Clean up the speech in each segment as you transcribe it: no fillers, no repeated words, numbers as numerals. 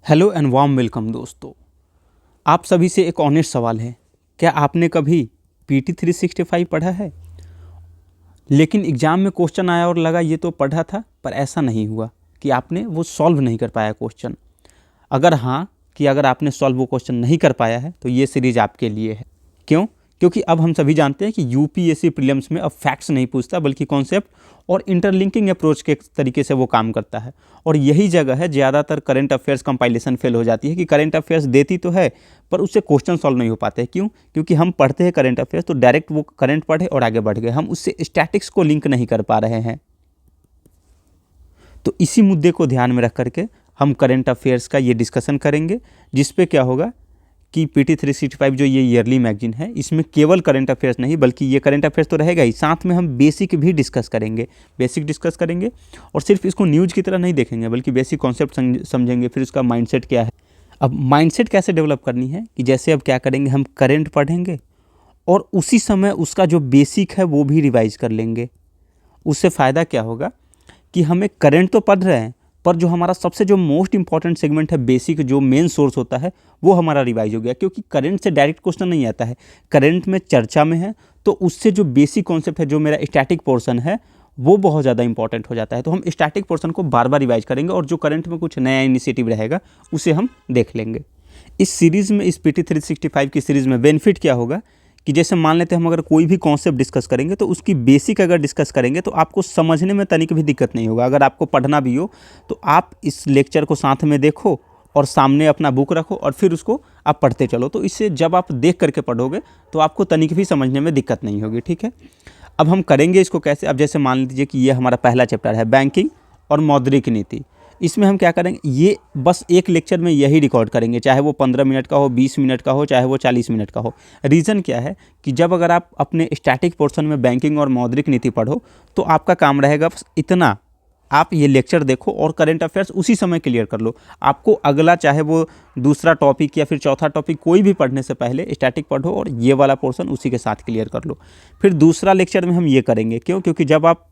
Hello and warm welcome दोस्तों। आप सभी से एक ऑनेस्ट सवाल है, क्या आपने कभी पीटी 365 पढ़ा है? लेकिन एग्ज़ाम में क्वेश्चन आया और लगा ये तो पढ़ा था, पर ऐसा नहीं हुआ कि आपने वो सॉल्व नहीं कर पाया क्वेश्चन। अगर हाँ, कि अगर आपने सॉल्व वो क्वेश्चन नहीं कर पाया है तो ये सीरीज़ आपके लिए है। क्यों? क्योंकि अब हम सभी जानते हैं कि यूपीएससी प्रीलिम्स में अब फैक्ट्स नहीं पूछता बल्कि कॉन्सेप्ट और इंटरलिंकिंग अप्रोच के तरीके से वो काम करता है। और यही जगह है ज़्यादातर करंट अफेयर्स कंपाइलेशन फेल हो जाती है कि करंट अफेयर्स देती तो है पर उससे क्वेश्चन सॉल्व नहीं हो पाते। क्यों? क्योंकि हम पढ़ते हैं करंट अफेयर्स तो डायरेक्ट वो करंट पढ़े और आगे बढ़ गए, हम उससे स्टैटिक्स को लिंक नहीं कर पा रहे हैं। तो इसी मुद्दे को ध्यान में रख करके हम करंट अफेयर्स का ये डिस्कशन करेंगे, जिसपे क्या होगा कि पीटी 365 जो ये ईयरली मैगजीन है, इसमें केवल करंट अफेयर्स नहीं बल्कि ये करंट अफेयर्स तो रहेगा ही, साथ में हम बेसिक भी डिस्कस करेंगे। बेसिक डिस्कस करेंगे और सिर्फ इसको न्यूज़ की तरह नहीं देखेंगे बल्कि बेसिक कॉन्सेप्ट समझेंगे, फिर उसका माइंडसेट क्या है। अब माइंडसेट कैसे डेवलप करनी है कि जैसे अब क्या करेंगे, हम करंट पढ़ेंगे और उसी समय उसका जो बेसिक है वो भी रिवाइज कर लेंगे। उससे फ़ायदा क्या होगा कि हमें करंट तो पढ़ रहे हैं पर जो हमारा सबसे जो मोस्ट इंपॉर्टेंट सेगमेंट है, बेसिक जो मेन सोर्स होता है, वो हमारा रिवाइज हो गया। क्योंकि करंट से डायरेक्ट क्वेश्चन नहीं आता है, करंट में चर्चा में है तो उससे जो बेसिक कॉन्सेप्ट है, जो मेरा स्टैटिक पोर्शन है, वो बहुत ज़्यादा इंपॉर्टेंट हो जाता है। तो हम स्टैटिक पोर्शन को बार बार रिवाइज करेंगे और जो करंट में कुछ नया इनिशिएटिव रहेगा उसे हम देख लेंगे। इस सीरीज़ में, इस पीटी 365 की सीरीज़ में बेनिफिट क्या होगा कि जैसे मान लेते हैं हम अगर कोई भी कॉन्सेप्ट डिस्कस करेंगे तो उसकी बेसिक अगर डिस्कस करेंगे तो आपको समझने में तनिक भी दिक्कत नहीं होगा। अगर आपको पढ़ना भी हो तो आप इस लेक्चर को साथ में देखो और सामने अपना बुक रखो और फिर उसको आप पढ़ते चलो। तो इससे जब आप देख करके पढ़ोगे तो आपको तनिक भी समझने में दिक्कत नहीं होगी। ठीक है, अब हम करेंगे इसको कैसे। अब जैसे मान लीजिए कि ये हमारा पहला चैप्टर है बैंकिंग और मौद्रिक नीति। इसमें हम क्या करेंगे, ये बस एक लेक्चर में यही रिकॉर्ड करेंगे, चाहे वो 15 मिनट का हो, 20 मिनट का हो, चाहे वो 40 मिनट का हो। रीज़न क्या है कि जब अगर आप अपने स्टैटिक पोर्शन में बैंकिंग और मौद्रिक नीति पढ़ो तो आपका काम रहेगा बस इतना, आप ये लेक्चर देखो और करंट अफेयर्स उसी समय क्लियर कर लो। आपको अगला चाहे वो दूसरा टॉपिक या फिर चौथा टॉपिक कोई भी पढ़ने से पहले स्टैटिक पढ़ो और ये वाला पोर्शन उसी के साथ क्लियर कर लो। फिर दूसरा लेक्चर में हम ये करेंगे। क्यों? क्योंकि जब आप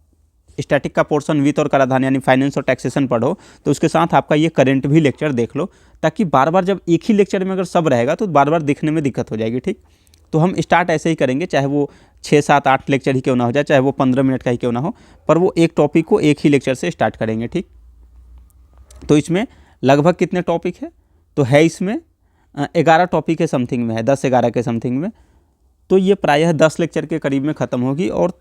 स्टैटिक का पोर्शन वित्त और कराधान यानी फाइनेंस और टैक्सेशन पढ़ो तो उसके साथ आपका ये करंट भी लेक्चर देख लो, ताकि बार बार जब एक ही लेक्चर में अगर सब रहेगा तो बार बार देखने में दिक्कत हो जाएगी। ठीक, तो हम स्टार्ट ऐसे ही करेंगे, चाहे वो 6, 7, 8 लेक्चर ही क्यों ना हो जाए, चाहे वो 15 मिनट का ही क्यों ना हो, पर वो एक टॉपिक को एक ही लेक्चर से स्टार्ट करेंगे। ठीक, तो इसमें लगभग कितने टॉपिक है, तो है इसमें 11 टॉपिक के समथिंग में है, 10-11 के समथिंग में। तो ये प्रायः 10 लेक्चर के करीब में ख़त्म होगी और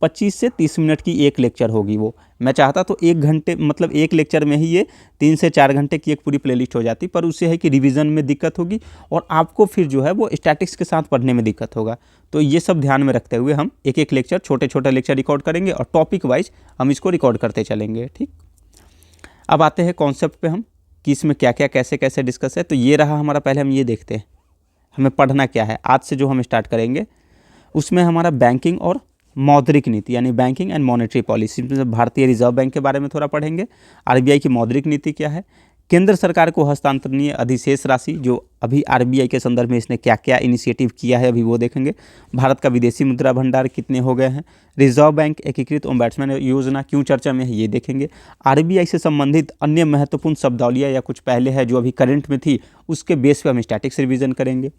25 से 30 मिनट की एक लेक्चर होगी। वो मैं चाहता तो 1 घंटे, मतलब एक लेक्चर में ही ये 3 से 4 घंटे की एक पूरी प्लेलिस्ट हो जाती, पर उससे है कि रिवीजन में दिक्कत होगी और आपको फिर जो है वो स्टैटिक्स के साथ पढ़ने में दिक्कत होगा। तो ये सब ध्यान में रखते हुए हम एक एक लेक्चर, छोटे छोटे लेक्चर रिकॉर्ड करेंगे और टॉपिक वाइज हम इसको रिकॉर्ड करते चलेंगे। ठीक, अब आते हैं कॉन्सेप्ट पे हम कि इसमें क्या क्या कैसे कैसे डिस्कस है। तो ये रहा हमारा, पहले हम ये देखते हैं हमें पढ़ना क्या है। आज से जो हम स्टार्ट करेंगे उसमें हमारा बैंकिंग और मौद्रिक नीति यानी बैंकिंग एंड मॉनेटरी पॉलिसी, भारतीय रिजर्व बैंक के बारे में थोड़ा पढ़ेंगे। आरबीआई की मौद्रिक नीति क्या है, केंद्र सरकार को हस्तांतरणीय अधिशेष राशि जो अभी आरबीआई के संदर्भ में इसने क्या क्या इनिशिएटिव किया है अभी वो देखेंगे। भारत का विदेशी मुद्रा भंडार कितने हो गए हैं, रिजर्व बैंक एकीकृत ओम्बड्समैन योजना क्यों चर्चा में है ये देखेंगे। आरबीआई से संबंधित अन्य महत्वपूर्ण शब्दावलियाँ या कुछ पहले है जो अभी करंट में थी उसके बेस पर हम स्टैटिक्स रिवीजन करेंगे।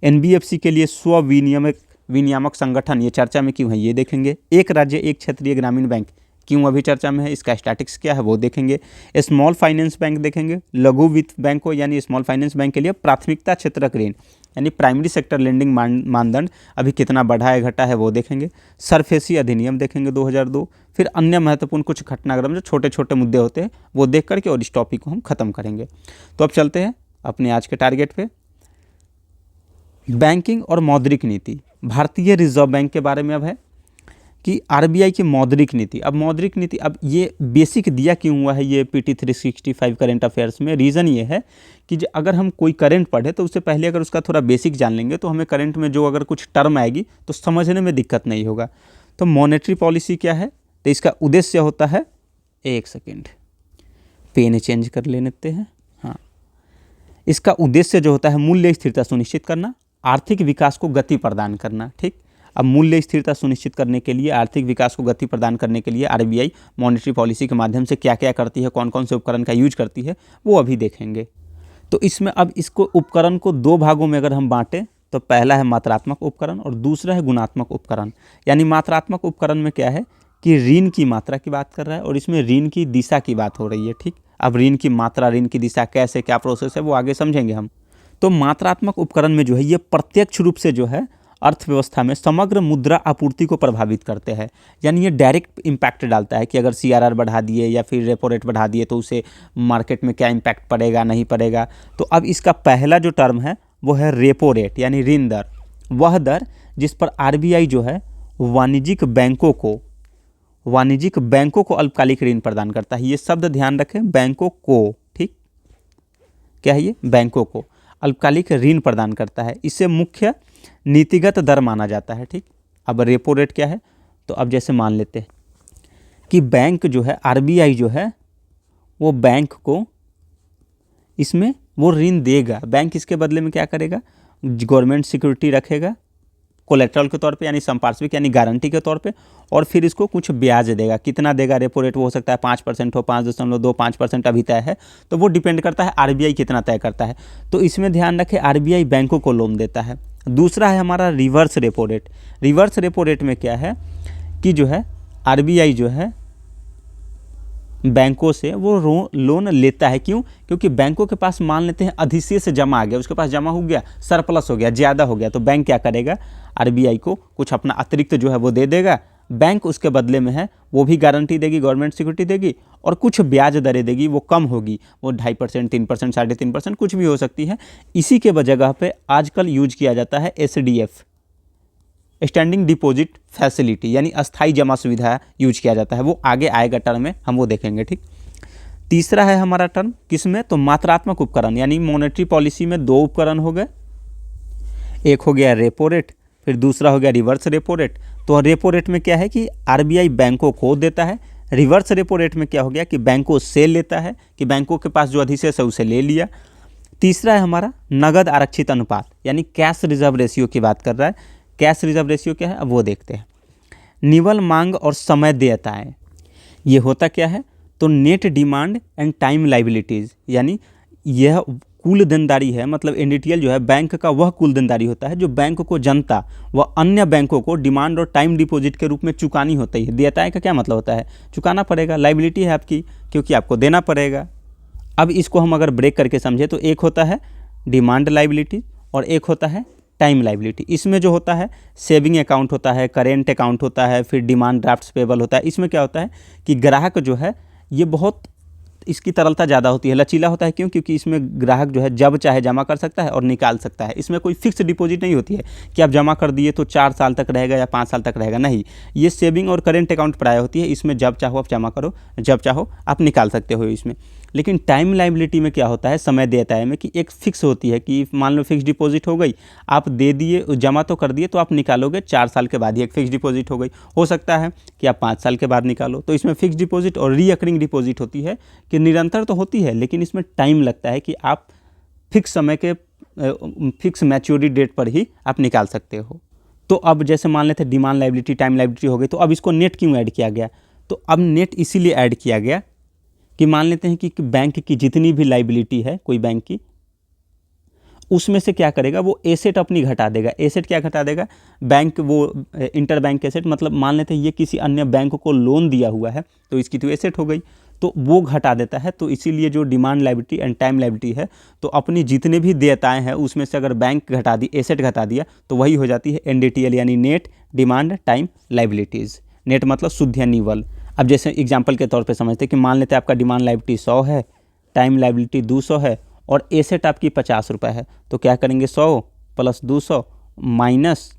एनबीएफसी के लिए स्व विनियामक संगठन ये चर्चा में क्यों है ये देखेंगे। एक राज्य एक क्षेत्रीय ग्रामीण बैंक क्यों अभी चर्चा में है, इसका स्टैटिक्स क्या है वो देखेंगे। स्मॉल फाइनेंस बैंक देखेंगे, लघु वित्त बैंकों यानी स्मॉल फाइनेंस बैंक के लिए प्राथमिकता क्षेत्रक ऋण यानी प्राइमरी सेक्टर लेंडिंग मानदंड अभी कितना बढ़ा है घटा है वो देखेंगे। सरफेसी अधिनियम देखेंगे 2002। फिर अन्य महत्वपूर्ण कुछ घटनाक्रम जो छोटे छोटे मुद्दे होते हैं वो देख करके और इस टॉपिक को हम खत्म करेंगे। तो अब चलते हैं अपने आज के टारगेट पे। बैंकिंग और मौद्रिक नीति, भारतीय रिजर्व बैंक के बारे में अब है कि आरबीआई की मौद्रिक नीति। अब मौद्रिक नीति, अब ये बेसिक दिया क्यों हुआ है ये पीटी 365 करंट अफेयर्स में, रीज़न ये है कि अगर हम कोई करंट पढ़े तो उससे पहले अगर उसका थोड़ा बेसिक जान लेंगे तो हमें करंट में जो अगर कुछ टर्म आएगी तो समझने में दिक्कत नहीं होगा। तो मॉनेटरी पॉलिसी क्या है, तो इसका उद्देश्य होता है, एक सेकेंड पेन चेंज कर लेते हैं, हाँ, इसका उद्देश्य जो होता है मूल्य स्थिरता सुनिश्चित करना, आर्थिक विकास को गति प्रदान करना। ठीक, अब मूल्य स्थिरता सुनिश्चित करने के लिए, आर्थिक विकास को गति प्रदान करने के लिए आरबीआई मॉनेटरी पॉलिसी के माध्यम से क्या क्या करती है, कौन कौन से उपकरण का यूज करती है वो अभी देखेंगे। तो इसमें अब इसको उपकरण को दो भागों में अगर हम बांटें तो पहला है मात्रात्मक उपकरण और दूसरा है गुणात्मक उपकरण। यानी मात्रात्मक उपकरण में क्या है कि ऋण की मात्रा की बात कर रहा है और इसमें ऋण की दिशा की बात हो रही है। ठीक, अब ऋण की मात्रा, ऋण की दिशा कैसे, क्या प्रोसेस है, वो आगे समझेंगे हम। तो मात्रात्मक उपकरण में जो है ये प्रत्यक्ष रूप से जो है अर्थव्यवस्था में समग्र मुद्रा आपूर्ति को प्रभावित करते हैं। यानी ये डायरेक्ट इम्पैक्ट डालता है कि अगर CRR बढ़ा दिए या फिर रेपो रेट बढ़ा दिए तो उसे मार्केट में क्या इम्पैक्ट पड़ेगा, नहीं पड़ेगा। तो अब इसका पहला जो टर्म है वो है रेपो रेट यानी ऋण दर, वह दर जिस पर RBI जो है वाणिज्यिक बैंकों को अल्पकालिक ऋण प्रदान करता है। ये शब्द ध्यान रखें, बैंकों को, ठीक, क्या है ये, बैंकों को अल्पकालिक ऋण प्रदान करता है। इसे मुख्य नीतिगत दर माना जाता है। ठीक, अब रेपो रेट क्या है, तो अब जैसे मान लेते हैं कि बैंक जो है, RBI जो है वो बैंक को इसमें वो ऋण देगा। बैंक इसके बदले में क्या करेगा, गवर्नमेंट सिक्योरिटी रखेगा कोलेट्रल के तौर पे, यानी संपार्श्विक यानी गारंटी के तौर पे, और फिर इसको कुछ ब्याज देगा। कितना देगा, रेपो रेट वो हो सकता है 5% हो, 5.25% अभी तय है, तो वो डिपेंड करता है RBI कितना तय करता है। तो इसमें ध्यान रखें RBI बैंकों को लोन देता है। दूसरा है हमारा reverse repo rate. Reverse repo rate में क्या है कि जो है RBI जो है बैंकों से वो लोन लेता है। क्यों, क्योंकि बैंकों के पास मान लेते हैं अधिशेष जमा आ गया, उसके पास जमा हो गया, सरप्लस हो गया, ज़्यादा हो गया, तो बैंक क्या करेगा, RBI को कुछ अपना अतिरिक्त जो है वो दे देगा। बैंक उसके बदले में है वो भी गारंटी देगी, गवर्नमेंट सिक्योरिटी देगी और कुछ ब्याज दरें देगी, वो कम होगी, वो 2.5%, 3%, 3.5%, कुछ भी हो सकती है। इसी के जगह पे आजकल यूज किया जाता है SDF, स्टैंडिंग डिपॉजिट फैसिलिटी, यानी अस्थाई जमा सुविधा यूज किया जाता है। वो आगे आएगा टर्म में, हम वो देखेंगे। ठीक, तीसरा है हमारा टर्म किसमें, तो मात्रात्मक उपकरण, यानी मॉनेटरी पॉलिसी में दो उपकरण हो गए, एक हो गया रेपो रेट, फिर दूसरा हो गया रिवर्स रेपो रेट। तो रेपो रेट में क्या है कि RBI बैंकों को देता है, रिवर्स रेपो रेट में क्या हो गया कि बैंकों से लेता है, कि बैंकों के पास जो अधिशेष है उसे ले लिया। तीसरा है हमारा नगद आरक्षित अनुपात, यानी कैश रिजर्व रेशियो की बात कर रहा है। कैश रिजर्व रेशियो क्या है, अब वो देखते हैं। निवल मांग और समय देयताएं, ये होता क्या है, तो net demand and time liabilities, यानी यह कुल देनदारी है। मतलब NDTL जो है बैंक का वह कुल देनदारी होता है जो बैंक को जनता व अन्य बैंकों को डिमांड और टाइम डिपॉजिट के रूप में चुकानी होती है। देयताएं का क्या मतलब होता है, चुकाना पड़ेगा, लाइबिलिटी है आपकी, क्योंकि आपको देना पड़ेगा। अब इसको हम अगर ब्रेक करके समझे तो एक होता है डिमांड लाइबिलिटी और एक होता है टाइम लाइबिलिटी। इसमें जो होता है सेविंग अकाउंट होता है, करेंट अकाउंट होता है, फिर डिमांड ड्राफ्ट्स पेबल होता है। इसमें क्या होता है कि ग्राहक जो है ये बहुत, इसकी तरलता ज़्यादा होती है, लचीला होता है। क्यों, क्योंकि इसमें ग्राहक जो है जब चाहे जमा कर सकता है और निकाल सकता है। इसमें कोई फिक्स डिपॉजिट नहीं होती है कि आप जमा कर दिए तो 4 साल तक रहेगा या 5 साल तक रहेगा, नहीं। ये सेविंग और करेंट अकाउंट प्राय होती है, इसमें जब चाहो आप जमा करो, जब चाहो आप निकाल सकते हो इसमें। लेकिन टाइम लाइबिलिटी में क्या होता है, समय देता है में कि एक फिक्स होती है कि मान लो फिक्स डिपॉजिट हो गई, आप दे दिए, जमा तो कर दिए, तो आप निकालोगे 4 साल के बाद ही। एक फिक्स डिपॉजिट हो गई, हो सकता है कि आप 5 साल के बाद निकालो। तो इसमें फिक्स डिपॉजिट और रीअकरिंग डिपॉजिट होती है कि निरंतर तो होती है लेकिन इसमें टाइम लगता है कि आप फिक्स समय के फिक्स मैच्योरिटी डेट पर ही आप निकाल सकते हो। तो अब जैसे मान लेते हैं डिमांड लाइबिलिटी, टाइम लाइबिलिटी हो गई, तो अब इसको नेट क्यों ऐड किया गया, तो अब नेट इसीलिए ऐड किया गया कि मान लेते हैं कि बैंक की जितनी भी लाइबिलिटी है कोई बैंक की, उसमें से क्या करेगा, वो एसेट अपनी घटा देगा। एसेट क्या घटा देगा, बैंक वो इंटर बैंक एसेट, मतलब मान लेते हैं ये किसी अन्य बैंक को लोन दिया हुआ है तो इसकी तो एसेट हो गई, तो वो घटा देता है। तो इसीलिए जो demand liability and time liability है, तो अपनी जितने भी देयताएं हैं उसमें से अगर बैंक घटा दी, एसेट घटा दिया, तो वही हो जाती है NDTL, यानी net demand time liabilities. Net मतलब शुद्ध या निवल। अब जैसे एग्जांपल के तौर पे समझते हैं कि मान लेते हैं आपका डिमांड लाइबिलिटी 100 है, टाइम लाइबिलिटी 200 है और एसेट आपकी 50 रुपये है, तो क्या करेंगे 100 प्लस 200 माइनस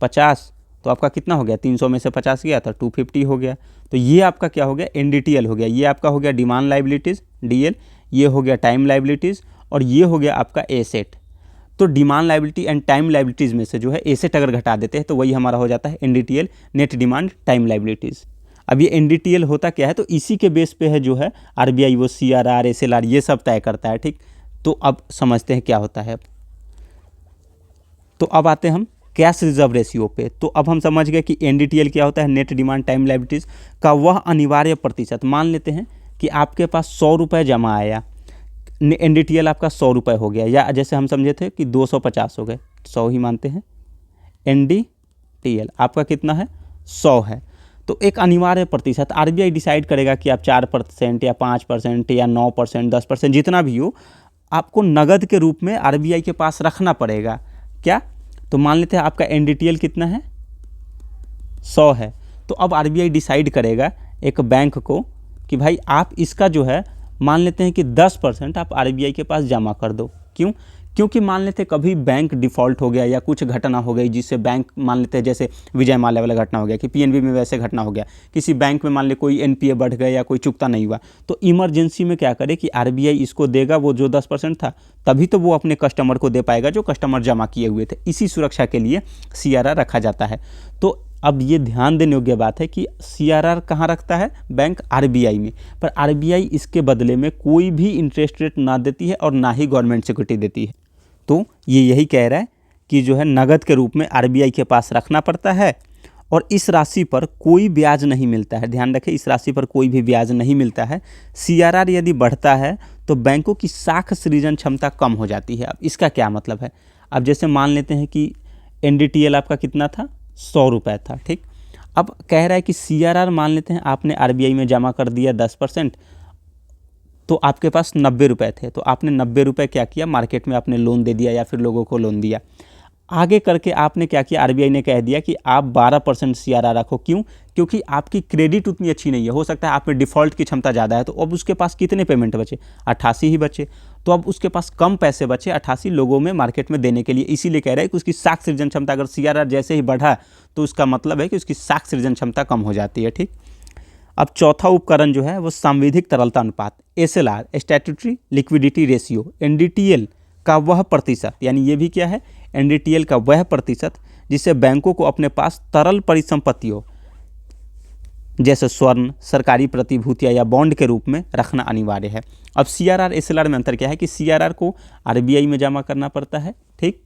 50, तो आपका कितना हो गया, 300 में से 50 गया तो 250 हो गया। तो ये आपका क्या हो गया, NDTL हो गया। ये आपका हो गया डिमांड लाइबिलिटीज़ DL, ये हो गया टाइम लाइबिलिटीज़ और ये हो गया आपका एसेट। तो demand liability and time liabilities में से जो है एसेट अगर घटा देते हैं तो वही हमारा हो जाता है NDTL, net demand time liabilities. अब ये NDTL होता क्या है, तो इसी के बेस पे है जो है RBI वो CRR SLR ये सब तय करता है। ठीक, तो अब समझते हैं क्या होता है। तो अब आते हैं हम कैश रिजर्व रेशियो पे। तो अब हम समझ गए कि NDTL क्या होता है, नेट डिमांड टाइम लाइबिलिटीज़ का वह अनिवार्य प्रतिशत। मान लेते हैं कि आपके पास 100 रुपये जमा आया, NDTL आपका 100 रुपये हो गया, या जैसे हम समझे थे कि 250 हो गए, 100 ही मानते हैं। NDTL आपका कितना है, 100 है। तो एक अनिवार्य प्रतिशत RBI डिसाइड करेगा कि आप 4% या 5% या 9%, 10%, जितना भी हो, आपको नगद के रूप में RBI के पास रखना पड़ेगा। क्या? तो मान लेते हैं आपका NDTL कितना है, 100 है। तो अब RBI डिसाइड करेगा एक बैंक को कि भाई आप इसका जो है मान लेते हैं कि 10% आप RBI के पास जमा कर दो। क्यों? क्योंकि मान लेते हैं कभी बैंक डिफ़ॉल्ट हो गया या कुछ घटना हो गई जिससे बैंक, मान लेते हैं जैसे विजय माल्या वाला घटना हो गया, कि PNB में वैसे घटना हो गया, किसी बैंक में मान ले कोई NPA बढ़ गया या कोई चुकता नहीं हुआ, तो इमरजेंसी में क्या करे कि RBI इसको देगा वो जो 10% था, तभी तो वो अपने कस्टमर को दे पाएगा जो कस्टमर जमा किए हुए थे। इसी सुरक्षा के लिए CRR रखा जाता है। तो अब ये ध्यान देने योग्य बात है कि CRR कहाँ रखता है बैंक, RBI में, पर RBI इसके बदले में कोई भी इंटरेस्ट रेट ना देती है और ना ही गवर्नमेंट सिक्योरिटी देती है। तो ये यही कह रहा है कि जो है नगद के रूप में RBI के पास रखना पड़ता है और इस राशि पर कोई ब्याज नहीं मिलता है। ध्यान रखें, इस राशि पर कोई भी ब्याज नहीं मिलता है। CRR यदि बढ़ता है तो बैंकों की साख सृजन क्षमता कम हो जाती है। अब इसका क्या मतलब है? अब जैसे मान लेते हैं कि NDTL आपका कितना था, 100 रुपये था, ठीक। अब कह रहा है कि CRR मान लेते हैं आपने RBI में जमा कर दिया 10%, तो आपके पास 90 रुपये थे, तो आपने 90 रुपये क्या किया, मार्केट में आपने लोन दे दिया या फिर लोगों को लोन दिया। आगे करके आपने क्या किया, RBI ने कह दिया कि आप 12% CRR रखो। क्यों? क्योंकि आपकी क्रेडिट उतनी अच्छी नहीं है, हो सकता है आप में डिफ़ॉल्ट की क्षमता ज़्यादा है, तो अब उसके पास कितने पेमेंट बचे, 88 ही बचे, तो अब उसके पास कम पैसे बचे 88 लोगों में मार्केट में देने के लिए। इसीलिए कह रहा है कि उसकी साख सृजन क्षमता, अगर CRR जैसे ही बढ़ा तो उसका मतलब है कि उसकी साख सृजन क्षमता कम हो जाती है, ठीक। अब चौथा उपकरण जो है वो सांविधिक तरलता अनुपात, SLR, statutory liquidity ratio, NDTL का वह प्रतिशत, यानी ये भी क्या है, NDTL का वह प्रतिशत जिसे बैंकों को अपने पास तरल परिसंपत्तियों जैसे स्वर्ण, सरकारी प्रतिभूतियां या बॉन्ड के रूप में रखना अनिवार्य है। अब CRR SLR में अंतर क्या है कि CRR को RBI में जमा करना पड़ता है, ठीक,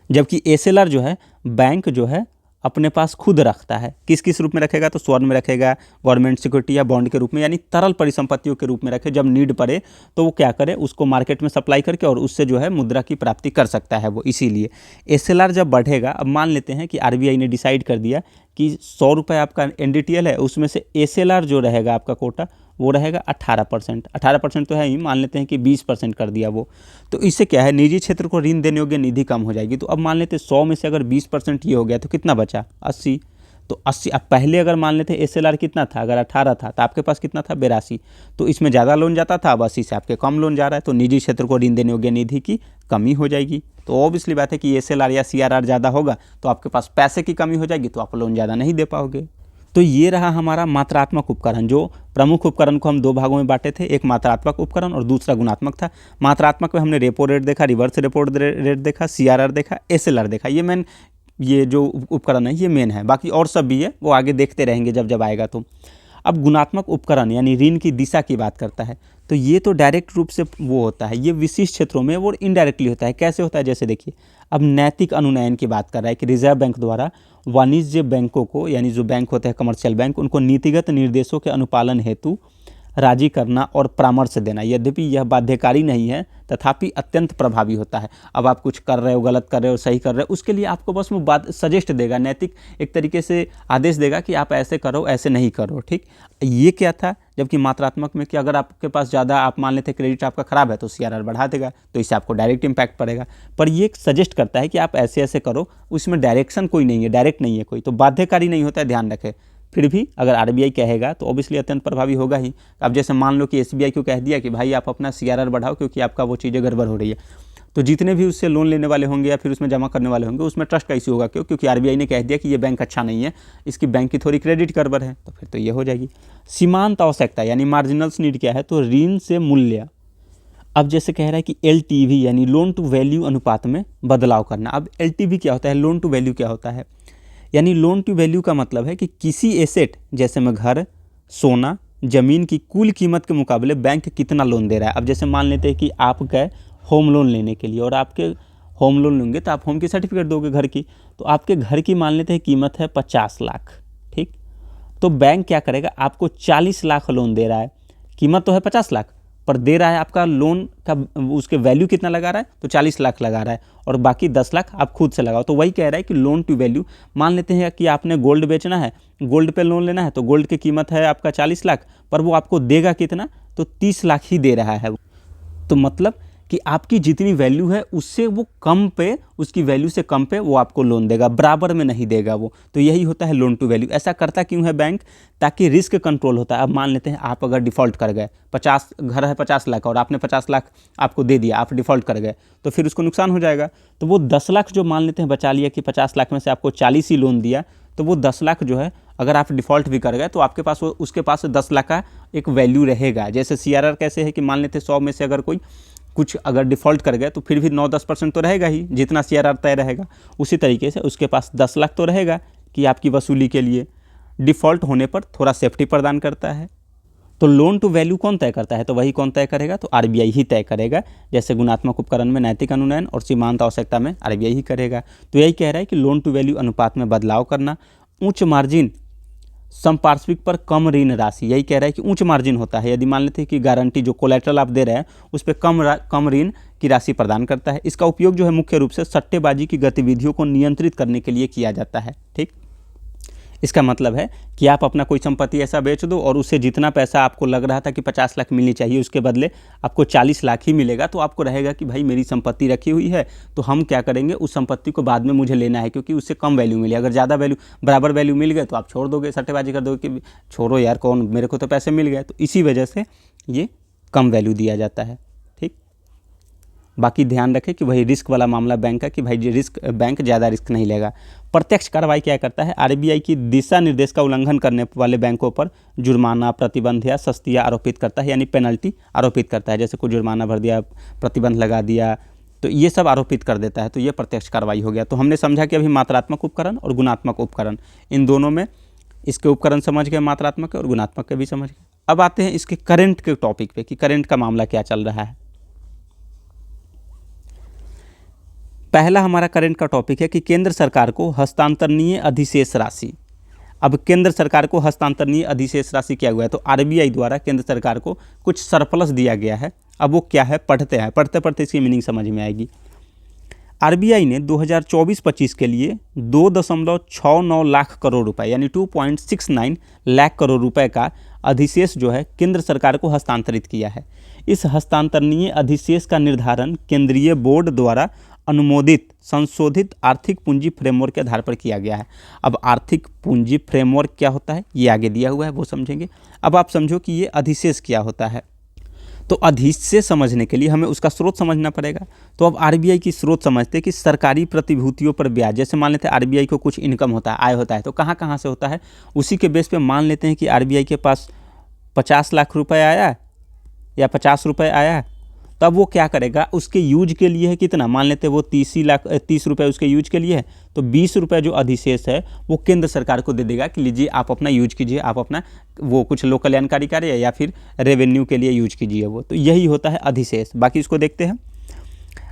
जबकि SLR जो है बैंक जो है अपने पास खुद रखता है। किस किस रूप में रखेगा, तो स्वर्ण में रखेगा, गवर्नमेंट सिक्योरिटी या बॉन्ड के रूप में, यानी तरल परिसंपत्तियों के रूप में रखे। जब नीड पड़े तो वो क्या करे, उसको मार्केट में सप्लाई करके और उससे जो है मुद्रा की प्राप्ति कर सकता है वो। इसीलिए SLR जब बढ़ेगा, अब मान लेते हैं कि RBI ने डिसाइड कर दिया कि 100 रुपये आपका NDTL है, उसमें से SLR जो रहेगा आपका कोटा वो रहेगा 18%। 18% तो है ही, मान लेते हैं कि 20% कर दिया वो, तो इससे क्या है, निजी क्षेत्र को ऋण देने योग्य निधि कम हो जाएगी। तो अब मान लेते 100 में से अगर 20% ये हो गया तो कितना बचा, 80। तो 80, अब पहले अगर मान लेते SLR कितना था, अगर 18 था तो आपके पास कितना था, 82, तो इसमें ज़्यादा लोन जाता था, अब 80 से आपके कम लोन जा रहा है, तो निजी क्षेत्र को ऋण देने योग्य निधि की कमी हो जाएगी। तो ऑब्वियसली बात है कि SLR या CRR ज़्यादा होगा तो आपके पास पैसे की कमी हो जाएगी, तो आप लोन ज़्यादा नहीं दे पाओगे। तो ये रहा हमारा मात्रात्मक उपकरण। जो प्रमुख उपकरण को हम दो भागों में बांटे थे, एक मात्रात्मक उपकरण और दूसरा गुणात्मक था। मात्रात्मक में हमने रेपो रेट देखा, रिवर्स रेपो रेट देखा, CRR देखा, SLR देखा। ये जो उपकरण है ये मेन है, बाकी और सब भी है, वो आगे देखते रहेंगे जब जब आएगा तो। अब गुणात्मक उपकरण यानी ऋण की दिशा की बात करता है, तो ये तो डायरेक्ट रूप से वो होता है, ये विशिष्ट क्षेत्रों में वो इनडायरेक्टली होता है। कैसे होता है, जैसे देखिए, अब नैतिक अनुनयन की बात कर रहा है कि रिजर्व बैंक द्वारा वाणिज्य बैंकों को, यानी जो बैंक होते हैं कमर्शियल बैंक, उनको नीतिगत निर्देशों के अनुपालन हेतु राजी करना और परामर्श देना। यद्यपि यह बाध्यकारी नहीं है तथापि अत्यंत प्रभावी होता है। अब आप कुछ कर रहे हो, गलत कर रहे हो, सही कर रहे हो, उसके लिए आपको बस वो बात सजेस्ट देगा, नैतिक एक तरीके से आदेश देगा कि आप ऐसे करो, ऐसे नहीं करो, ठीक। ये क्या था, जबकि मात्रात्मक में कि अगर आपके पास ज़्यादा, आप मान लेते क्रेडिट आपका ख़राब है तो CRR बढ़ा देगा, तो इससे आपको डायरेक्ट इम्पैक्ट पड़ेगा। पर ये सजेस्ट करता है कि आप ऐसे ऐसे करो, उसमें डायरेक्शन कोई नहीं है, डायरेक्ट नहीं है कोई, तो बाध्यकारी नहीं होता है, ध्यान रखें। फिर भी अगर RBI कहेगा तो ऑब्वियसली अत्यंत प्रभावी होगा ही। अब जैसे मान लो कि SBI को कह दिया कि भाई आप अपना CRR बढ़ाओ क्योंकि आपका वो चीज़ें गड़बड़ हो रही है, तो जितने भी उससे लोन लेने वाले होंगे या फिर उसमें जमा करने वाले होंगे उसमें ट्रस्ट का इश्यू होगा। क्यों? क्योंकि RBI ने कह दिया कि ये बैंक अच्छा नहीं है, इसकी बैंक की थोड़ी क्रेडिट गड़बड़ है, तो फिर तो ये हो जाएगी। सीमांत आवश्यकता यानी मार्जिनल्स नीड क्या है, तो ऋण से मूल्य। अब जैसे कह रहा है कि LTV यानी लोन टू वैल्यू अनुपात में बदलाव करना। अब LTV क्या होता है, लोन टू वैल्यू क्या होता है, यानी लोन टू वैल्यू का मतलब है कि किसी एसेट जैसे में घर, सोना, ज़मीन की कुल कीमत के मुकाबले बैंक कितना लोन दे रहा है। अब जैसे मान लेते हैं कि आप गए होम लोन लेने के लिए और आपके होम लोन लेंगे तो आप होम की सर्टिफिकेट दोगे घर की, तो आपके घर की मान लेते हैं कीमत है 50 लाख, ठीक। तो बैंक क्या करेगा, आपको 40 लाख लोन दे रहा है, कीमत तो है 50 लाख, पर दे रहा है आपका लोन का, उसके वैल्यू कितना लगा रहा है, तो 40 लाख लगा रहा है और बाकी 10 लाख आप खुद से लगाओ। तो वही कह रहा है कि लोन टू वैल्यू, मान लेते हैं कि आपने गोल्ड बेचना है, गोल्ड पे लोन लेना है, तो गोल्ड की कीमत है आपका 40 लाख, पर वो आपको देगा कितना, तो 30 लाख ही दे रहा है। तो मतलब कि आपकी जितनी वैल्यू है उससे वो कम पे, उसकी वैल्यू से कम पे वो आपको लोन देगा, बराबर में नहीं देगा वो। तो यही होता है लोन टू वैल्यू। ऐसा करता क्यों है बैंक, ताकि रिस्क कंट्रोल होता है। अब मान लेते हैं आप अगर डिफ़ॉल्ट कर गए, 50 घर है 50 लाख और आपने 50 लाख आपको दे दिया, आप डिफ़ॉल्ट कर गए, तो फिर उसको नुकसान हो जाएगा। तो वो 10 लाख जो मान लेते हैं बचा लिया, कि 50 लाख में से आपको 40 ही लोन दिया, तो वो 10 लाख जो है अगर आप डिफ़ॉल्ट भी कर गए तो आपके पास, उसके पास 10 लाख का एक वैल्यू रहेगा। जैसे CRR कैसे है कि मान लेते हैं 100 में से अगर कोई कुछ अगर डिफ़ॉल्ट कर गए तो फिर भी 9-10% तो रहेगा ही, जितना CRR तय रहेगा। उसी तरीके से उसके पास 10 लाख तो रहेगा कि आपकी वसूली के लिए डिफ़ॉल्ट होने पर थोड़ा सेफ्टी प्रदान करता है। तो लोन टू वैल्यू कौन तय करता है, तो वही कौन तय करेगा, तो RBI ही तय करेगा। जैसे गुणात्मक उपकरण में नैतिक अनुनयन और सीमांत आवश्यकता में RBI ही करेगा। तो यही कह रहा है कि लोन टू वैल्यू अनुपात में बदलाव करना, उच्च मार्जिन संपार्श्विक पर कम ऋण राशि, यही कह रहा है कि उच्च मार्जिन होता है। यदि मान लेते हैं कि गारंटी जो कोलेटरल आप दे रहे हैं उस पर कम ऋण की राशि प्रदान करता है। इसका उपयोग जो है मुख्य रूप से सट्टेबाजी की गतिविधियों को नियंत्रित करने के लिए किया जाता है। ठीक, इसका मतलब है कि आप अपना कोई संपत्ति ऐसा बेच दो और उससे जितना पैसा आपको लग रहा था कि 50 लाख मिलनी चाहिए, उसके बदले आपको 40 लाख ही मिलेगा। तो आपको रहेगा कि भाई मेरी संपत्ति रखी हुई है, तो हम क्या करेंगे, उस संपत्ति को बाद में मुझे लेना है, क्योंकि उससे कम वैल्यू मिले। अगर ज़्यादा वैल्यू, बराबर वैल्यू मिल गए तो आप छोड़ दोगे, सट्टेबाजी कर दोगे कि छोड़ो यार, कौन, मेरे को तो पैसे मिल गए। तो इसी वजह से ये कम वैल्यू दिया जाता है। ठीक, बाकी ध्यान रखें कि वही रिस्क वाला मामला बैंक का, कि भाई जो रिस्क, बैंक ज़्यादा रिस्क नहीं लेगा। प्रत्यक्ष कार्रवाई क्या करता है, RBI की दिशा निर्देश का उल्लंघन करने वाले बैंकों पर जुर्माना, प्रतिबंध या सस्तियाँ आरोपित करता है, यानी पेनल्टी आरोपित करता है। जैसे कोई जुर्माना भर दिया, प्रतिबंध लगा दिया, तो ये सब आरोपित कर देता है। तो ये प्रत्यक्ष कार्रवाई हो गया। तो हमने समझा कि अभी मात्रात्मक उपकरण और गुणात्मक उपकरण, इन दोनों में इसके उपकरण समझ गए, मात्रात्मक और गुणात्मक के भी समझ गए। अब आते हैं इसके करंट के टॉपिक पे कि करंट का मामला क्या चल रहा है। पहला हमारा करंट का टॉपिक है कि केंद्र सरकार को हस्तांतरणीय अधिशेष राशि। अब केंद्र सरकार को हस्तांतरणीय अधिशेष राशि क्या हुआ है, तो RBI द्वारा केंद्र सरकार को कुछ सरप्लस दिया गया है। अब वो क्या है, पढ़ते हैं, पढ़ते पढ़ते इसकी मीनिंग समझ में आएगी। RBI ने 2024-25 के लिए 2.69 लाख करोड़ रुपए, यानी 2.69 लाख करोड़ रुपए का अधिशेष जो है केंद्र सरकार को हस्तांतरित किया है। इस हस्तांतरणीय अधिशेष का निर्धारण केंद्रीय बोर्ड द्वारा अनुमोदित संशोधित आर्थिक पूंजी फ्रेमवर्क के आधार पर किया गया है। अब आर्थिक पूंजी फ्रेमवर्क क्या होता है, ये आगे दिया हुआ है, वो समझेंगे। अब आप समझो कि ये अधिशेष क्या होता है। तो अधिशेष समझने के लिए हमें उसका स्रोत समझना पड़ेगा। तो अब RBI की स्रोत समझते हैं कि सरकारी प्रतिभूतियों पर ब्याज, जैसे मान लेते हैं RBI को कुछ इनकम होता है, आय होता है, तो कहाँ कहाँ से होता है, उसी के बेस पे मान लेते हैं कि RBI के पास 50 लाख रुपए आया या 50 रुपये आया, तब वो क्या करेगा, उसके यूज के लिए है कितना, मान लेते हैं वो 30 रुपये उसके यूज के लिए है, तो 20 रुपये जो अधिशेष है वो केंद्र सरकार को दे देगा कि लीजिए आप अपना यूज कीजिए, आप अपना वो कुछ लोक कल्याणकारी कार्य या फिर रेवेन्यू के लिए यूज कीजिए वो। तो यही होता है अधिशेष। बाकी इसको देखते हैं।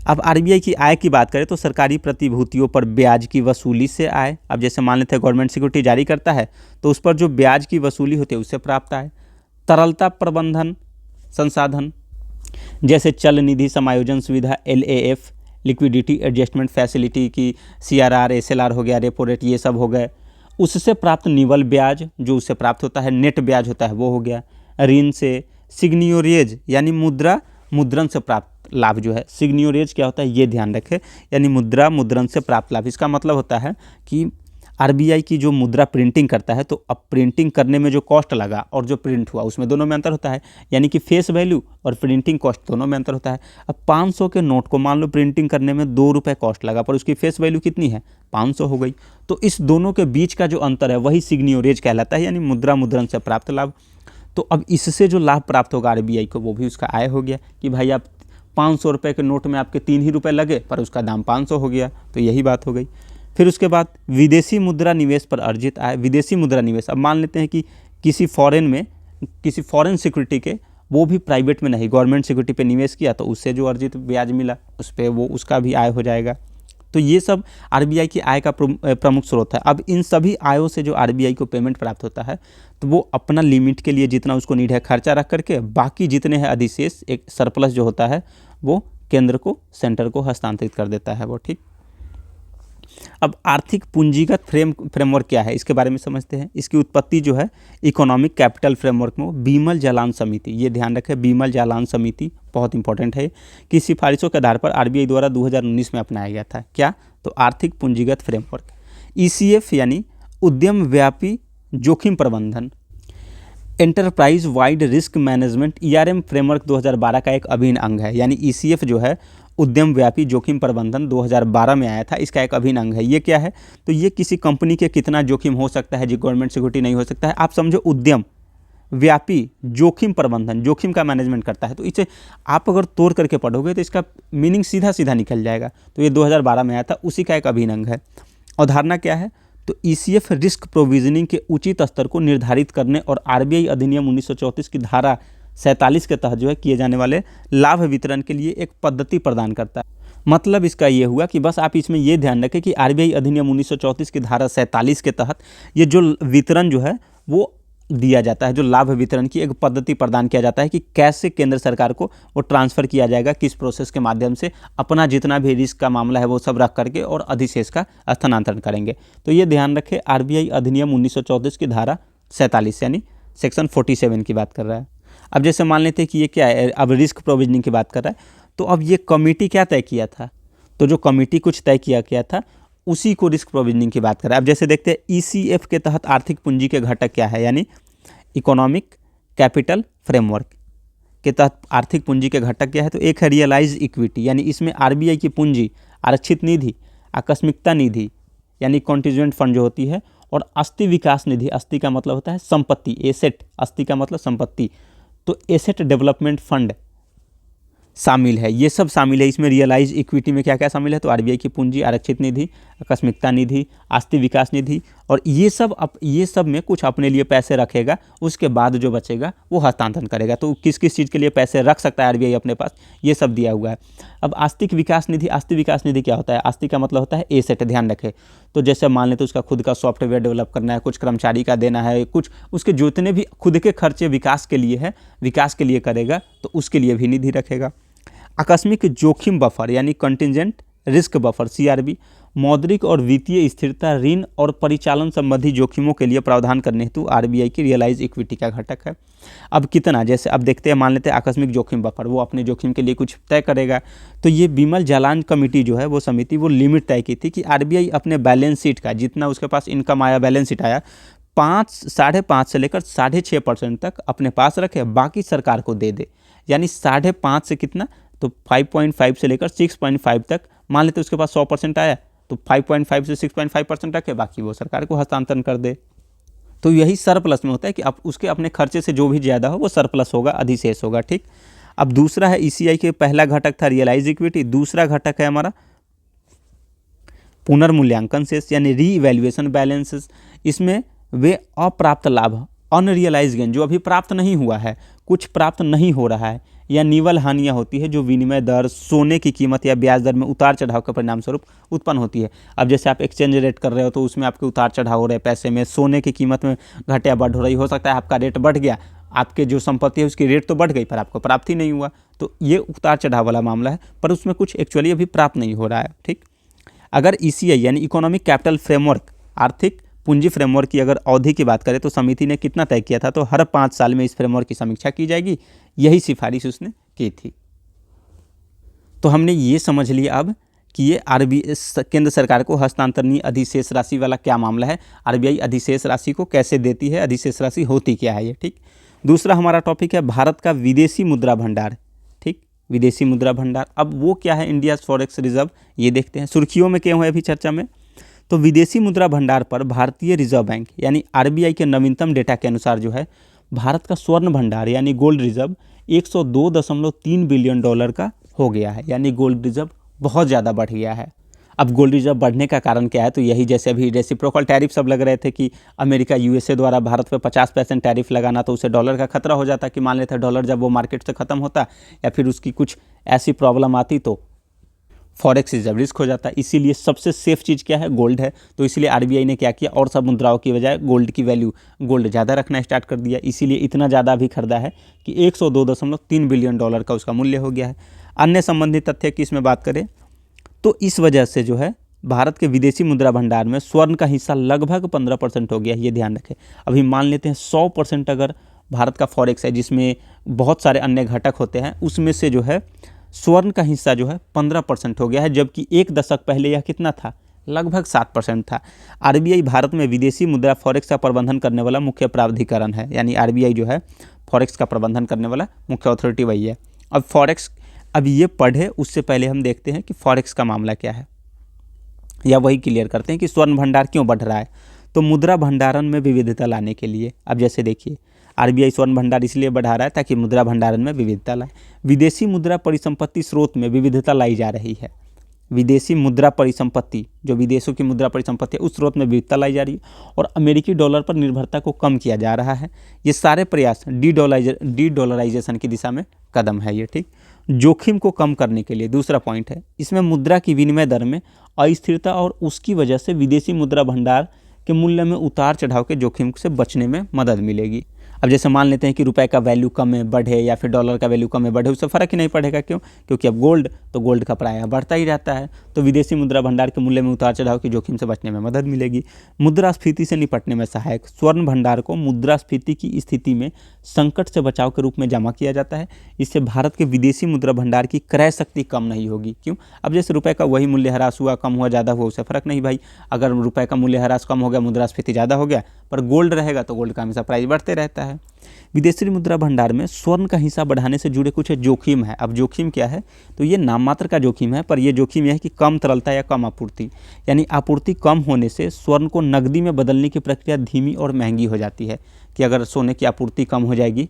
अब RBI की आय की बात करें तो सरकारी प्रतिभूतियों पर ब्याज की वसूली से आय। अब जैसे मान लेते हैं गवर्नमेंट सिक्योरिटी जारी करता है तो उस पर जो ब्याज की वसूली होती है उससे प्राप्त आय। तरलता प्रबंधन संसाधन, जैसे चल निधि समायोजन सुविधा, LAF, लिक्विडिटी एडजस्टमेंट फैसिलिटी की CRR, SLR हो गया, रेपो रेट, ये सब हो गए। उससे प्राप्त निवल ब्याज जो उससे प्राप्त होता है, नेट ब्याज होता है, वो हो गया। ऋण से सिग्नियोरेज यानी मुद्रण से प्राप्त लाभ जो है, सिग्नियोरेज क्या होता है ये ध्यान रखें, यानी मुद्रण से प्राप्त लाभ। इसका मतलब होता है कि RBI की जो मुद्रा प्रिंटिंग करता है, तो अब प्रिंटिंग करने में जो कॉस्ट लगा और जो प्रिंट हुआ उसमें दोनों में अंतर होता है, यानी कि फेस वैल्यू और प्रिंटिंग कॉस्ट दोनों में अंतर होता है। अब 500 के नोट को मान लो प्रिंटिंग करने में 2 रुपये कॉस्ट लगा, पर उसकी फेस वैल्यू कितनी है, 500 हो गई। तो इस दोनों के बीच का जो अंतर है वही सिग्नियोरेज कहलाता है, यानी मुद्रण से प्राप्त लाभ। तो अब इससे जो लाभ प्राप्त होगा RBI को वो भी उसका आय हो गया कि भाई आप 500 रुपये के नोट में आपके 3 ही रुपये लगे पर उसका दाम 500 हो गया। तो यही बात हो गई। फिर उसके बाद विदेशी मुद्रा निवेश पर अर्जित आय। विदेशी मुद्रा निवेश, अब मान लेते हैं कि किसी फॉरेन सिक्योरिटी के, वो भी प्राइवेट में नहीं, गवर्नमेंट सिक्योरिटी पे निवेश किया तो उससे जो अर्जित ब्याज मिला उस पर वो उसका भी आय हो जाएगा। तो ये सब आरबीआई की आय का प्रमुख स्रोत है। अब इन सभी आयों से जो आरबीआई को पेमेंट प्राप्त होता है तो वो अपना लिमिट के लिए जितना उसको नीड है खर्चा रख करके बाकी जितने हैं अधिशेष एक सरप्लस जो होता है वो केंद्र को, सेंटर को हस्तांतरित कर देता है वो। ठीक, अब आर्थिक पूंजीगत फ्रेमवर्क क्या है इसके बारे में समझते हैं। इसकी उत्पत्ति जो है इकोनॉमिक कैपिटल फ्रेमवर्क में बीमल जालान समिति, ये ध्यान रखें बीमल जालान समिति बहुत इंपॉर्टेंट है, की सिफारिशों के आधार पर आरबीआई द्वारा 2019 में अपनाया गया था। क्या? तो आर्थिक पूंजीगत फ्रेमवर्क, ईसीएफ यानी उद्यम व्यापी जोखिम प्रबंधन, enterprise wide risk management ERM framework 2012 का एक अभिन्न अंग है। यानी ईसीएफ जो है उद्यम व्यापी जोखिम प्रबंधन 2012 में आया था, इसका एक अभिन्न अंग है। ये क्या है? तो ये किसी कंपनी के कितना जोखिम हो सकता है, जो गवर्नमेंट सिक्योरिटी नहीं हो सकता है, आप समझो उद्यम व्यापी जोखिम प्रबंधन, जोखिम का मैनेजमेंट करता है। तो इसे आप अगर तोड़ करके पढ़ोगे तो इसका मीनिंग सीधा सीधा निकल जाएगा। तो ये 2012 में आया था, उसी का एक अभिन्न अंग है। अवधारणा क्या है? तो ईसीएफ रिस्क प्रोविजनिंग के उचित स्तर को निर्धारित करने और आरबीआई अधिनियम 1934 की धारा 47 के तहत जो है किए जाने वाले लाभ वितरण के लिए एक पद्धति प्रदान करता है। मतलब इसका ये हुआ कि बस आप इसमें ये ध्यान रखें कि आरबीआई अधिनियम 1934 की धारा 47 के तहत ये जो वितरण जो है वो दिया जाता है, जो लाभ वितरण की एक पद्धति प्रदान किया जाता है कि कैसे केंद्र सरकार को वो ट्रांसफ़र किया जाएगा, किस प्रोसेस के माध्यम से अपना जितना भी रिस्क का मामला है वो सब रख करके और अधिशेष का स्थानांतरण करेंगे। तो ये ध्यान रखें, आरबीआई अधिनियम 1934 की धारा 47 यानी सेक्शन 47 की बात कर रहा है। अब जैसे मान लेते हैं कि ये क्या है, अब रिस्क प्रोविजनिंग की बात कर रहा है, तो अब ये कमेटी क्या तय किया था? तो जो कमेटी कुछ तय किया गया था उसी को रिस्क प्रोविजनिंग की बात करें। अब जैसे देखते हैं ईसीएफ के तहत आर्थिक पूंजी के घटक क्या है, यानी इकोनॉमिक कैपिटल फ्रेमवर्क के तहत आर्थिक पूंजी के घटक क्या है? तो एक है रियलाइज इक्विटी, यानी इसमें आरबीआई की पूंजी, आरक्षित निधि, आकस्मिकता निधि यानी कॉन्टीजेंट फंड जो होती है, और अस्थि विकास निधि, अस्थि का मतलब होता है संपत्ति, एसेट, अस्थि का मतलब संपत्ति, तो एसेट डेवलपमेंट फंड शामिल है। ये सब शामिल है इसमें। रियलाइज इक्विटी में क्या क्या शामिल है? तो आरबीआई की पूंजी, आरक्षित निधि, आकस्मिकता निधि, अस्थि विकास निधि, और ये सब में कुछ अपने लिए पैसे रखेगा, उसके बाद जो बचेगा वो हस्तांतरण करेगा। तो किस किस चीज़ के लिए पैसे रख सकता है आरबीआई अपने पास, ये सब दिया हुआ है। अब आस्तिक विकास निधि, अस्थि विकास निधि क्या होता है? अस्थि का मतलब होता है एसेट, ध्यान रखें। तो जैसे मान लें तो उसका खुद का सॉफ्टवेयर डेवलप करना है, कुछ कर्मचारी का देना है, कुछ उसके जितने भी खुद के खर्चे विकास के लिए है, विकास के लिए करेगा, तो उसके लिए भी निधि रखेगा। आकस्मिक जोखिम बफर यानी कंटिजेंट रिस्क बफर, सीआरबी, मौद्रिक और वित्तीय स्थिरता, ऋण और परिचालन संबंधी जोखिमों के लिए प्रावधान करने हेतु आरबीआई की रियलाइज इक्विटी का घटक है। अब कितना, जैसे अब देखते हैं, मान लेते हैं आकस्मिक जोखिम बफर, वो अपने जोखिम के लिए कुछ तय करेगा। तो ये बीमल जालान कमेटी जो है वो समिति, वो लिमिट तय की थी कि आरबीआई अपने बैलेंस शीट का जितना उसके पास इनकम आया, बैलेंस शीट आया, 5.5 से लेकर 6.5% तक अपने पास रखे, बाकी सरकार को दे दे। यानी 5.5 से कितना, तो 5.5 से लेकर 6.5 तक, मान लेते उसके पास 100% आया तो 5.5 से 6.5% रखे, बाकी वो सरकार को हस्तांतरण कर दे। तो यही सरप्लस में होता है कि अब उसके अपने खर्चे से जो भी ज़्यादा हो वो सरप्लस होगा, अधिशेष होगा। ठीक, अब दूसरा है ईसीआई के, पहला घटक था रियलाइज इक्विटी, दूसरा घटक है हमारा पुनर्मूल्यांकन शेष यानी री इवैल्यूएशन बैलेंसेस। इसमें वे अप्राप्त लाभ, अनरियलाइज गेन, जो अभी प्राप्त नहीं हुआ है, कुछ प्राप्त नहीं हो रहा है, या निवल हानियाँ होती है जो विनिमय दर, सोने की कीमत या ब्याज दर में उतार चढ़ाव के परिणाम स्वरूप उत्पन्न होती है। अब जैसे आप एक्सचेंज रेट कर रहे हो तो उसमें आपके उतार चढ़ाव हो रहे हैं, पैसे में, सोने की कीमत में घट या बढ़ हो रही, हो सकता है आपका रेट बढ़ गया, आपके जो संपत्ति है उसकी रेट तो बढ़ गई पर आपको प्राप्त ही नहीं हुआ, तो ये उतार चढ़ाव वाला मामला है, पर उसमें कुछ एक्चुअली अभी प्राप्त नहीं हो रहा है। ठीक, अगर ईसीआई यानी इकोनॉमिक कैपिटल फ्रेमवर्क, आर्थिक पूंजी फ्रेमवर्क की अगर अवधि की बात करें तो समिति ने कितना तय किया था? तो हर 5 साल में इस फ्रेमवर्क की समीक्षा की जाएगी, यही सिफारिश उसने की थी। तो हमने ये समझ लिया अब कि ये आरबीआई केंद्र सरकार को हस्तांतरणीय अधिशेष राशि वाला क्या मामला है, आरबीआई अधिशेष राशि को कैसे देती है, अधिशेष राशि होती क्या है ये। ठीक, दूसरा हमारा टॉपिक है भारत का विदेशी मुद्रा भंडार। ठीक, विदेशी मुद्रा भंडार, अब वो क्या है, इंडिया फॉरेक्स रिजर्व, ये देखते हैं, सुर्खियों में क्यों है अभी चर्चा में। तो विदेशी मुद्रा भंडार पर भारतीय रिजर्व बैंक यानी आरबीआई के नवीनतम डेटा के अनुसार जो है भारत का स्वर्ण भंडार यानी गोल्ड रिजर्व 102.3 बिलियन डॉलर का हो गया है, यानी गोल्ड रिजर्व बहुत ज़्यादा बढ़ गया है। अब गोल्ड रिजर्व बढ़ने का कारण क्या है? तो यही, जैसे अभी रेसिप्रोकल टैरिफ सब लग रहे थे कि अमेरिका यूएसए द्वारा भारत पे 50% टैरिफ लगाना, तो उसे डॉलर का खतरा हो जाता कि मान लेते डॉलर जब वो मार्केट से ख़त्म होता या फिर उसकी कुछ ऐसी प्रॉब्लम आती तो फॉरेक्स रिजर्व रिस्क हो जाता है। इसीलिए सबसे सेफ चीज़ क्या है, गोल्ड है। तो इसीलिए आरबीआई ने क्या किया, और सब मुद्राओं की बजाय गोल्ड की वैल्यू, गोल्ड ज़्यादा रखना स्टार्ट कर दिया। इसीलिए इतना ज़्यादा भी खरीदा है कि 102.3 बिलियन डॉलर का उसका मूल्य हो गया है। अन्य संबंधित तथ्य की इसमें बात करें तो इस वजह से जो है भारत के विदेशी मुद्रा भंडार में स्वर्ण का हिस्सा लगभग 15% हो गया, ये ध्यान रखें। अभी मान लेते हैं 100% अगर भारत का फॉरेक्स है जिसमें बहुत सारे अन्य घटक होते हैं, उसमें से जो है स्वर्ण का हिस्सा जो है 15% हो गया है, जबकि एक दशक पहले यह कितना था, लगभग 7% था। आरबीआई भारत में विदेशी मुद्रा फॉरेक्स का प्रबंधन करने वाला मुख्य प्राधिकरण है, यानी आरबीआई जो है फॉरेक्स का प्रबंधन करने वाला मुख्य अथॉरिटी वही है। अब फॉरेक्स, अब ये पढ़े उससे पहले हम देखते हैं कि फॉरेक्स का मामला क्या है, या वही क्लियर करते हैं कि स्वर्ण भंडार क्यों बढ़ रहा है। तो मुद्रा भंडारण में विविधता लाने के लिए, अब जैसे देखिए आरबीआई स्वर्ण भंडार इसलिए बढ़ा रहा है ताकि मुद्रा भंडारण में विविधता लाए। विदेशी मुद्रा परिसंपत्ति स्रोत में विविधता लाई जा रही है। विदेशी मुद्रा परिसंपत्ति, जो विदेशों की मुद्रा परिसंपत्ति है, उस स्रोत में विविधता लाई जा रही है और अमेरिकी डॉलर पर निर्भरता को कम किया जा रहा है। ये सारे प्रयास डी डॉलराइजेशन की दिशा में कदम है ये, ठीक। जोखिम को कम करने के लिए दूसरा पॉइंट है, इसमें मुद्रा की विनिमय दर में अस्थिरता और उसकी वजह से विदेशी मुद्रा भंडार के मूल्य में उतार चढ़ाव के जोखिम से बचने में मदद मिलेगी। अब जैसे मान लेते हैं कि रुपए का वैल्यू कम है बढ़े या फिर डॉलर का वैल्यू कम है बढ़े, उससे फ़र्क ही नहीं पड़ेगा। क्यों? क्योंकि अब गोल्ड, तो गोल्ड का प्रायः बढ़ता ही रहता है। तो विदेशी मुद्रा भंडार के मूल्य में उतार चढ़ाव के जोखिम से बचने में मदद मिलेगी। मुद्रास्फीति से निपटने में सहायक, स्वर्ण भंडार को मुद्रास्फीति की स्थिति में संकट से बचाव के रूप में जमा किया जाता है। इससे भारत के विदेशी मुद्रा भंडार की क्रय शक्ति कम नहीं होगी। क्यों? अब जैसे रुपए का वही मूल्य ह्रास हुआ, कम हुआ, ज़्यादा हुआ, उससे फ़र्क नहीं भाई। अगर रुपए का मूल्य ह्रास कम हो गया, मुद्रास्फीति ज़्यादा हो गया, पर गोल्ड रहेगा तो गोल्ड का हमेशा प्राइस बढ़ते रहता है। विदेशी मुद्रा भंडार में स्वर्ण का हिस्सा बढ़ाने से जुड़े कुछ जोखिम है। अब जोखिम क्या है? तो ये नाम मात्र का जोखिम है, पर यह जोखिम यह है कि कम तरलता या कम आपूर्ति, यानी आपूर्ति कम होने से स्वर्ण को नकदी में बदलने की प्रक्रिया धीमी और महंगी हो जाती है। कि अगर सोने की आपूर्ति कम हो जाएगी,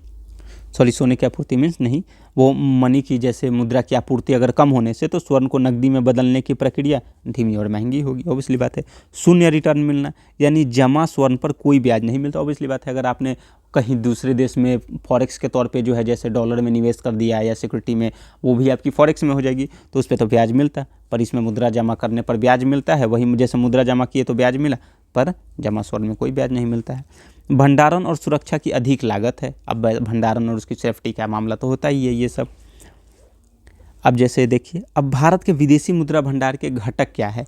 सोने की आपूर्ति मीन्स नहीं, वो मनी की जैसे मुद्रा की आपूर्ति अगर कम होने से, तो स्वर्ण को नकदी में बदलने की प्रक्रिया धीमी और महंगी होगी। ऑब्वियसली बात है। शून्य रिटर्न मिलना, यानी जमा स्वर्ण पर कोई ब्याज नहीं मिलता। ऑब्वियसली बात है, अगर आपने कहीं दूसरे देश में फॉरेक्स के तौर पे जो है जैसे डॉलर में निवेश कर दिया या सिक्योरिटी में, वो भी आपकी फॉरेक्स में हो जाएगी, तो उस पर तो ब्याज मिलता है, पर इसमें मुद्रा जमा करने पर ब्याज मिलता है। वही जैसे मुद्रा जमा किए तो ब्याज मिला, पर जमा स्वर्ण में कोई ब्याज नहीं मिलता है। भंडारण और सुरक्षा की अधिक लागत है। अब भंडारण और उसकी सेफ्टी का मामला तो होता ही है ये सब। अब जैसे देखिए, अब भारत के विदेशी मुद्रा भंडार के घटक क्या है?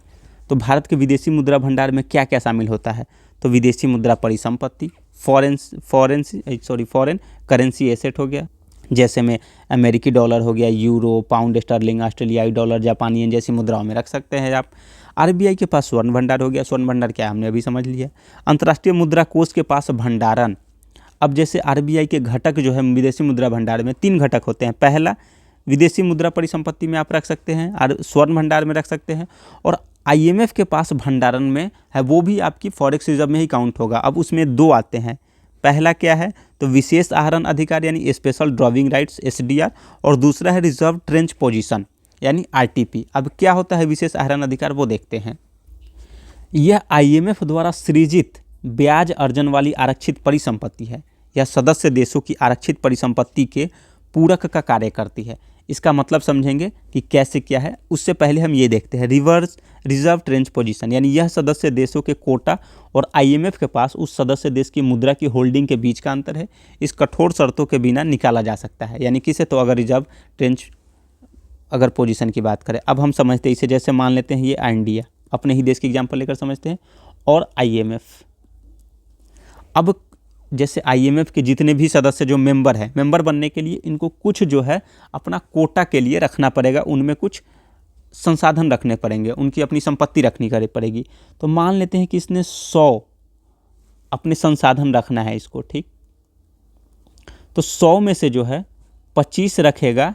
तो भारत के विदेशी मुद्रा भंडार में क्या क्या शामिल होता है? तो विदेशी मुद्रा परिसंपत्ति, फॉरेन करेंसी एसेट हो गया, जैसे में अमेरिकी डॉलर हो गया, यूरो, पाउंड स्टर्लिंग, ऑस्ट्रेलियाई डॉलर, जापानी येन जैसी मुद्राओं में रख सकते हैं आप। आरबीआई के पास स्वर्ण भंडार हो गया। स्वर्ण भंडार क्या है हमने अभी समझ लिया। अंतर्राष्ट्रीय मुद्रा कोष के पास भंडारण। अब जैसे आरबीआई के घटक जो है विदेशी मुद्रा भंडार में 3 घटक होते हैं। पहला, विदेशी मुद्रा परिसंपत्ति में आप रख सकते हैं और स्वर्ण भंडार में रख सकते हैं, और आईएमएफ के पास भंडारण में है, वो भी आपकी फॉरेक्स रिजर्व में ही काउंट होगा। अब उसमें 2 आते हैं। पहला क्या है? तो विशेष आहरण अधिकार यानी स्पेशल ड्रॉविंग राइट्स एसडीआर, और दूसरा है रिजर्व ट्रेंच पोजीशन यानी आरटीपी। अब क्या होता है विशेष आहरण अधिकार, वो देखते हैं। यह आईएमएफ द्वारा सृजित ब्याज अर्जन वाली आरक्षित परिसंपत्ति है। यह सदस्य देशों की आरक्षित परिसंपत्ति के पूरक का कार्य करती है। इसका मतलब समझेंगे कि कैसे क्या है। उससे पहले हम ये देखते हैं रिजर्व ट्रेंच पोजीशन, यानी यह सदस्य देशों के कोटा और आईएमएफ के पास उस सदस्य देश की मुद्रा की होल्डिंग के बीच का अंतर है। इस कठोर शर्तों के बिना निकाला जा सकता है। यानी किसे? तो अगर रिजर्व ट्रेंच अगर पोजीशन की बात करें, अब हम समझते हैं इसे, जैसे मान लेते हैं ये इंडिया, अपने ही देश की एग्जांपल लेकर समझते हैं, और आईएमएफ। अब जैसे आईएमएफ के जितने भी सदस्य जो मेंबर हैं, मेंबर बनने के लिए इनको कुछ जो है अपना कोटा के लिए रखना पड़ेगा, उनमें कुछ संसाधन रखने पड़ेंगे, उनकी अपनी संपत्ति रखनी पड़ेगी। तो मान लेते हैं कि इसने 100 अपने संसाधन रखना है इसको, ठीक। तो 100 में से जो है 25 रखेगा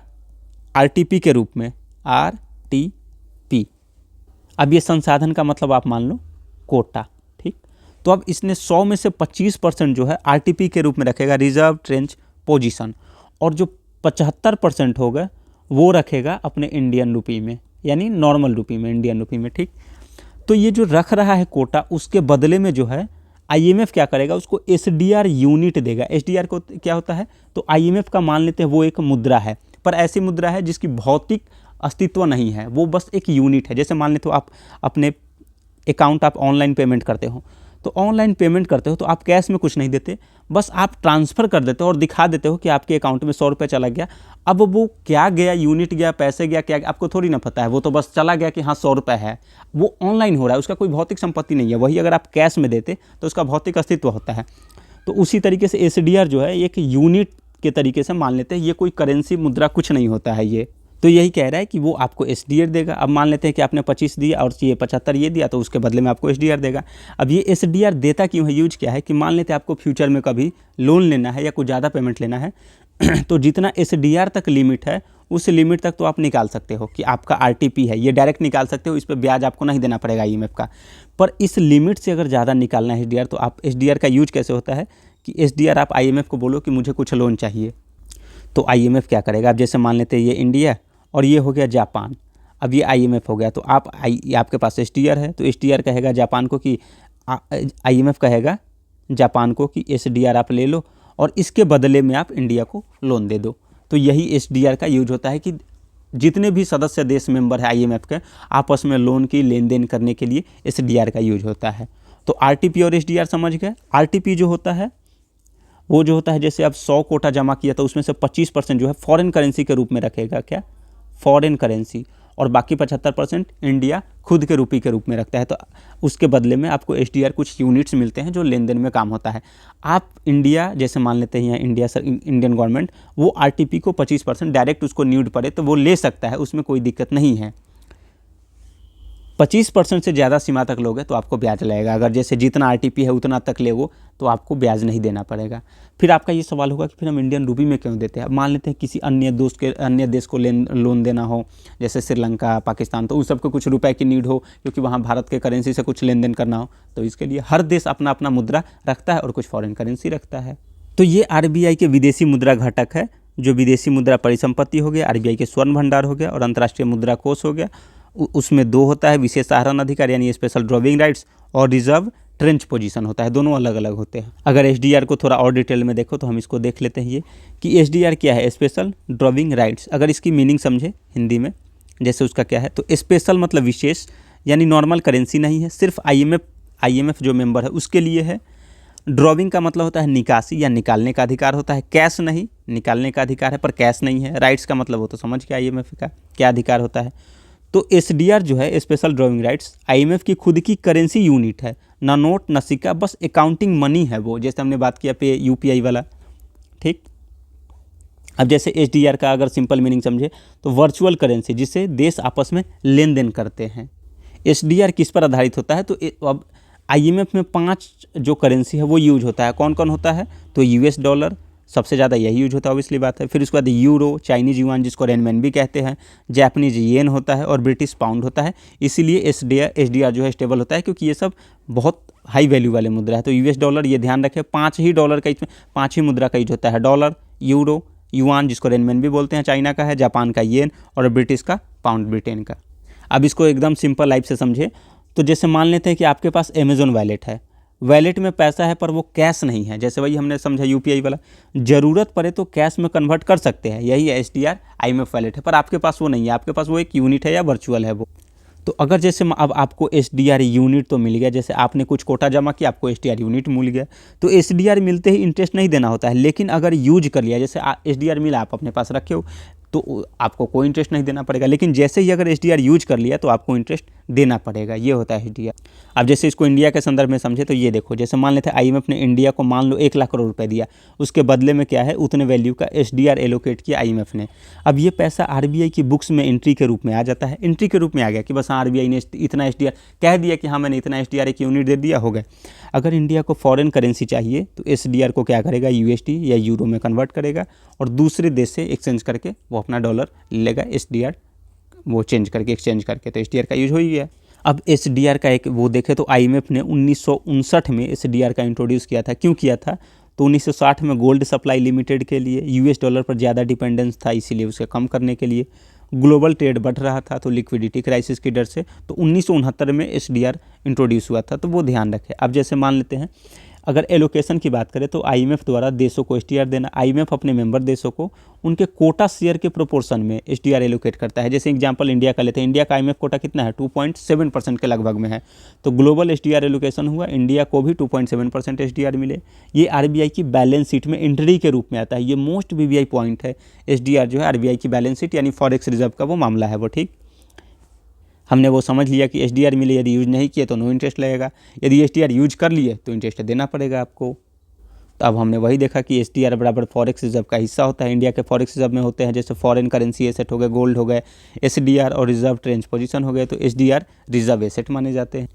आरटीपी के रूप में, आरटीपी। अब ये संसाधन का मतलब आप मान लो कोटा, ठीक। तो अब इसने 100 में से 25% जो है आरटीपी के रूप में रखेगा, रिजर्व ट्रेंच पोजीशन, और जो 75% होगा वो रखेगा अपने इंडियन रुपी में, यानी नॉर्मल रुपी में, इंडियन रुपी में, ठीक। तो ये जो रख रहा है कोटा, उसके बदले में जो है आईएमएफ क्या करेगा, उसको एसडीआर यूनिट देगा। एसडीआर को क्या होता है? तो आईएमएफ का मान लेते हैं वो एक मुद्रा है, पर ऐसी मुद्रा है जिसकी भौतिक अस्तित्व नहीं है, वो बस एक यूनिट है। जैसे मान लेते हो आप अपने अकाउंट आप ऑनलाइन पेमेंट करते हो, तो ऑनलाइन पेमेंट करते हो तो आप कैश में कुछ नहीं देते, बस आप ट्रांसफ़र कर देते हो और दिखा देते हो कि आपके अकाउंट में 100 रुपये चला गया। अब वो क्या गया, यूनिट गया, पैसे गया, क्या आपको थोड़ी ना पता है, वो तो बस चला गया कि हाँ 100 रुपये है। वो ऑनलाइन हो रहा है, उसका कोई भौतिक संपत्ति नहीं है। वही अगर आप कैश में देते तो उसका भौतिक अस्तित्व होता है। तो उसी तरीके से SDR जो है एक यूनिट के तरीके से मान लेते हैं, ये कोई करेंसी मुद्रा कुछ नहीं होता है ये। तो यही कह रहा है कि वो आपको SDR देगा। अब मान लेते हैं कि आपने 25 दिया और ये 75 ये दिया, तो उसके बदले में आपको SDR देगा। अब ये SDR देता क्यों है, यूज क्या है कि मान लेते हैं आपको फ्यूचर में कभी लोन लेना है या कुछ ज़्यादा पेमेंट लेना है तो जितना SDR तक लिमिट है उस लिमिट तक तो आप निकाल सकते हो कि आपका RTP है, ये डायरेक्ट निकाल सकते हो, इस पर ब्याज आपको नहीं देना पड़ेगा IMF का। पर इस लिमिट से अगर ज़्यादा निकालना है SDR, तो आप SDR का यूज कैसे होता है कि SDR आप IMF को बोलो कि मुझे कुछ लोन चाहिए, तो IMF क्या करेगा। अब जैसे मान लेते हैं ये इंडिया और ये हो गया जापान, अब ये IMF हो गया, तो आपके पास SDR है, तो SDR कहेगा जापान को कि IMF कहेगा जापान को कि SDR आप ले लो और इसके बदले में आप इंडिया को लोन दे दो। तो यही SDR का यूज होता है कि जितने भी सदस्य देश मेंबर है IMF के, आपस में लोन की लेन देन करने के लिए SDR का यूज होता है। तो RTP और SDR समझ गए। RTP जो होता है वो जो होता है, जैसे आप 100 कोटा जमा किया तो उसमें से 25% जो है फॉरेन करेंसी के रूप में रखेगा, क्या फॉरेन करेंसी, और बाकी 75% इंडिया खुद के रुपये के रूप में रखता है। तो उसके बदले में आपको SDR कुछ यूनिट्स मिलते हैं जो लेन देन में काम होता है। आप इंडिया जैसे मान लेते हैं यहाँ इंडियन गवर्नमेंट वो RTP को 25% डायरेक्ट उसको नीड पड़े तो वो ले सकता है, उसमें कोई दिक्कत नहीं है। 25% से ज़्यादा सीमा तक लोगे तो आपको ब्याज लगेगा। अगर जैसे जितना RTP है उतना तक लेगो तो आपको ब्याज नहीं देना पड़ेगा। फिर आपका ये सवाल होगा कि फिर हम इंडियन रूपी में क्यों देते हैं। अब मान लेते हैं किसी अन्य देश को लोन देना हो, जैसे श्रीलंका, पाकिस्तान, तो उस सबको कुछ रुपए की नीड हो क्योंकि वहाँ भारत के करेंसी से कुछ लेन देन करना हो, तो इसके लिए हर देश अपना अपना मुद्रा रखता है और कुछ फॉरेन करेंसी रखता है। तो ये RBI के विदेशी मुद्रा घटक है, जो विदेशी मुद्रा परिसंपत्ति हो गया, RBI के स्वर्ण भंडार हो गया और अंतर्राष्ट्रीय मुद्रा कोष हो गया। उसमें 2 होता है, विशेष आहरण अधिकार यानी स्पेशल ड्रॉविंग राइट्स, और रिजर्व ट्रेंच पोजीशन होता है, दोनों अलग अलग होते हैं। अगर SDR को थोड़ा और डिटेल में देखो तो हम इसको देख लेते हैं ये कि SDR क्या है, स्पेशल ड्रॉविंग राइट्स। अगर इसकी मीनिंग समझे हिंदी में, जैसे उसका क्या है, तो स्पेशल मतलब विशेष, यानी नॉर्मल करेंसी नहीं है, सिर्फ IMF जो मेंबर है उसके लिए है। ड्रॉविंग का मतलब होता है निकासी या निकालने का अधिकार होता है, कैश नहीं, निकालने का अधिकार है पर कैश नहीं है। राइट्स का मतलब हो तो समझ के IMF का क्या अधिकार होता है। तो SDR जो है स्पेशल ड्रॉविंग राइट्स IMF की खुद की करेंसी यूनिट है, ना नोट ना सिक्का, बस अकाउंटिंग मनी है वो, जैसे हमने बात किया पे UPI वाला, ठीक। अब जैसे SDR का अगर सिंपल मीनिंग समझे तो वर्चुअल करेंसी जिसे देश आपस में लेन देन करते हैं। SDR किस पर आधारित होता है, तो अब IMF में 5 जो करेंसी है वो यूज होता है। कौन कौन होता है, तो US डॉलर सबसे ज़्यादा यही यूज होता है, ऑब्वियसली बात है। फिर उसके बाद यूरो, चाइनीज युआन जिसको रेनमैन भी कहते हैं, जापानीज येन होता है और ब्रिटिश पाउंड होता है। इसीलिए SDR जो है स्टेबल होता है क्योंकि ये सब बहुत हाई वैल्यू वाले मुद्रा है। तो US डॉलर, ये ध्यान रखें, 5 ही डॉलर का इसमें 5 ही मुद्रा का यूज होता है, डॉलर, यूरो, युआन जिसको रेनमैन भी बोलते हैं चाइना का है, जापान का येन और ब्रिटिश का पाउंड ब्रिटेन का। अब इसको एकदम सिंपल लाइफ से समझे तो जैसे मान लेते हैं कि आपके पास अमेजोन वैलेट है, वैलेट में पैसा है पर वो कैश नहीं है, जैसे वही हमने समझा UPI वाला, ज़रूरत पड़े तो कैश में कन्वर्ट कर सकते हैं, यही है SDR IMF वैलेट है, पर आपके पास वो नहीं है, आपके पास वो एक यूनिट है या वर्चुअल है वो। तो अगर जैसे अब आपको SDR यूनिट तो मिल गया, जैसे आपने कुछ कोटा जमा किया आपको SDR यूनिट मिल गया, तो SDR मिलते ही इंटरेस्ट नहीं देना होता है। लेकिन अगर यूज कर लिया, जैसे SDR मिला आप अपने पास रखे हो तो आपको कोई इंटरेस्ट नहीं देना पड़ेगा, लेकिन जैसे ही अगर SDR यूज कर लिया तो आपको इंटरेस्ट देना पड़ेगा, ये होता है SDR। अब जैसे इसको इंडिया के संदर्भ में समझे तो ये देखो, जैसे मान लेते हैं IMF ने इंडिया को मान लो 1 लाख करोड़ रुपए दिया, उसके बदले में क्या है, उतने वैल्यू का SDR एलोकेट किया IMF ने। अब ये पैसा RBI की बुक्स में एंट्री के रूप में आ जाता है, एंट्री के रूप में आ गया कि बस हाँ RBI ने इतना SDR कह दिया कि हाँ मैंने इतना SDR एक यूनिट दे दिया, हो गया। अगर इंडिया को फॉरेन करेंसी चाहिए तो SDR को क्या करेगा, USD या यूरो में कन्वर्ट करेगा और दूसरे देश से एक्सचेंज करके वो अपना डॉलर लेगा, SDR वो चेंज करके एक्सचेंज करके, तो SDR का यूज हो ही गया। अब SDR का एक वो देखे तो IMF ने 1959 में SDR का इंट्रोड्यूस किया था। क्यों किया था, तो 1960 में गोल्ड सप्लाई लिमिटेड के लिए US डॉलर पर ज़्यादा डिपेंडेंस था, इसीलिए उसे कम करने के लिए। ग्लोबल ट्रेड बढ़ रहा था तो लिक्विडिटी क्राइसिस की डर से, तो 1969 में SDR इंट्रोड्यूस हुआ था, तो वो ध्यान रखें। अब जैसे मान लेते हैं अगर एलोकेशन की बात करें तो आईएमएफ द्वारा देशों को एसडीआर देना, आईएमएफ अपने मेंबर देशों को उनके कोटा शेयर के प्रोपोर्शन में एसडीआर एलोकेट करता है। जैसे एग्जांपल इंडिया का लेते हैं, इंडिया का आईएमएफ कोटा कितना है, 2.7% के लगभग में है। तो ग्लोबल एसडीआर एलोकेशन हुआ, इंडिया को भी 2.7% एसडीआर मिले। ये आरबीआई की बैलेंस शीट में एंट्री के रूप में आता है। ये मोस्ट वीवीआई पॉइंट है। एसडीआर जो है आरबीआई की बैलेंस शीट यानी फॉरेक्स रिजर्व का वो मामला है वो। ठीक, हमने वो समझ लिया कि एसडीआर मिले, यदि यूज नहीं किए तो नो इंटरेस्ट लगेगा, यदि एसडीआर यूज कर लिए तो इंटरेस्ट देना पड़ेगा आपको। तो अब हमने वही देखा कि एसडीआर बराबर फॉरेक्स रिजर्व का हिस्सा होता है। इंडिया के फॉरेक्स रिजर्व में होते हैं जैसे फॉरेन करेंसी एसेट हो गए, गोल्ड हो गए, एसडीआर और रिजर्व ट्रेंच पोजीशन हो गए, तो एसडीआर रिजर्व एसेट माने जाते हैं।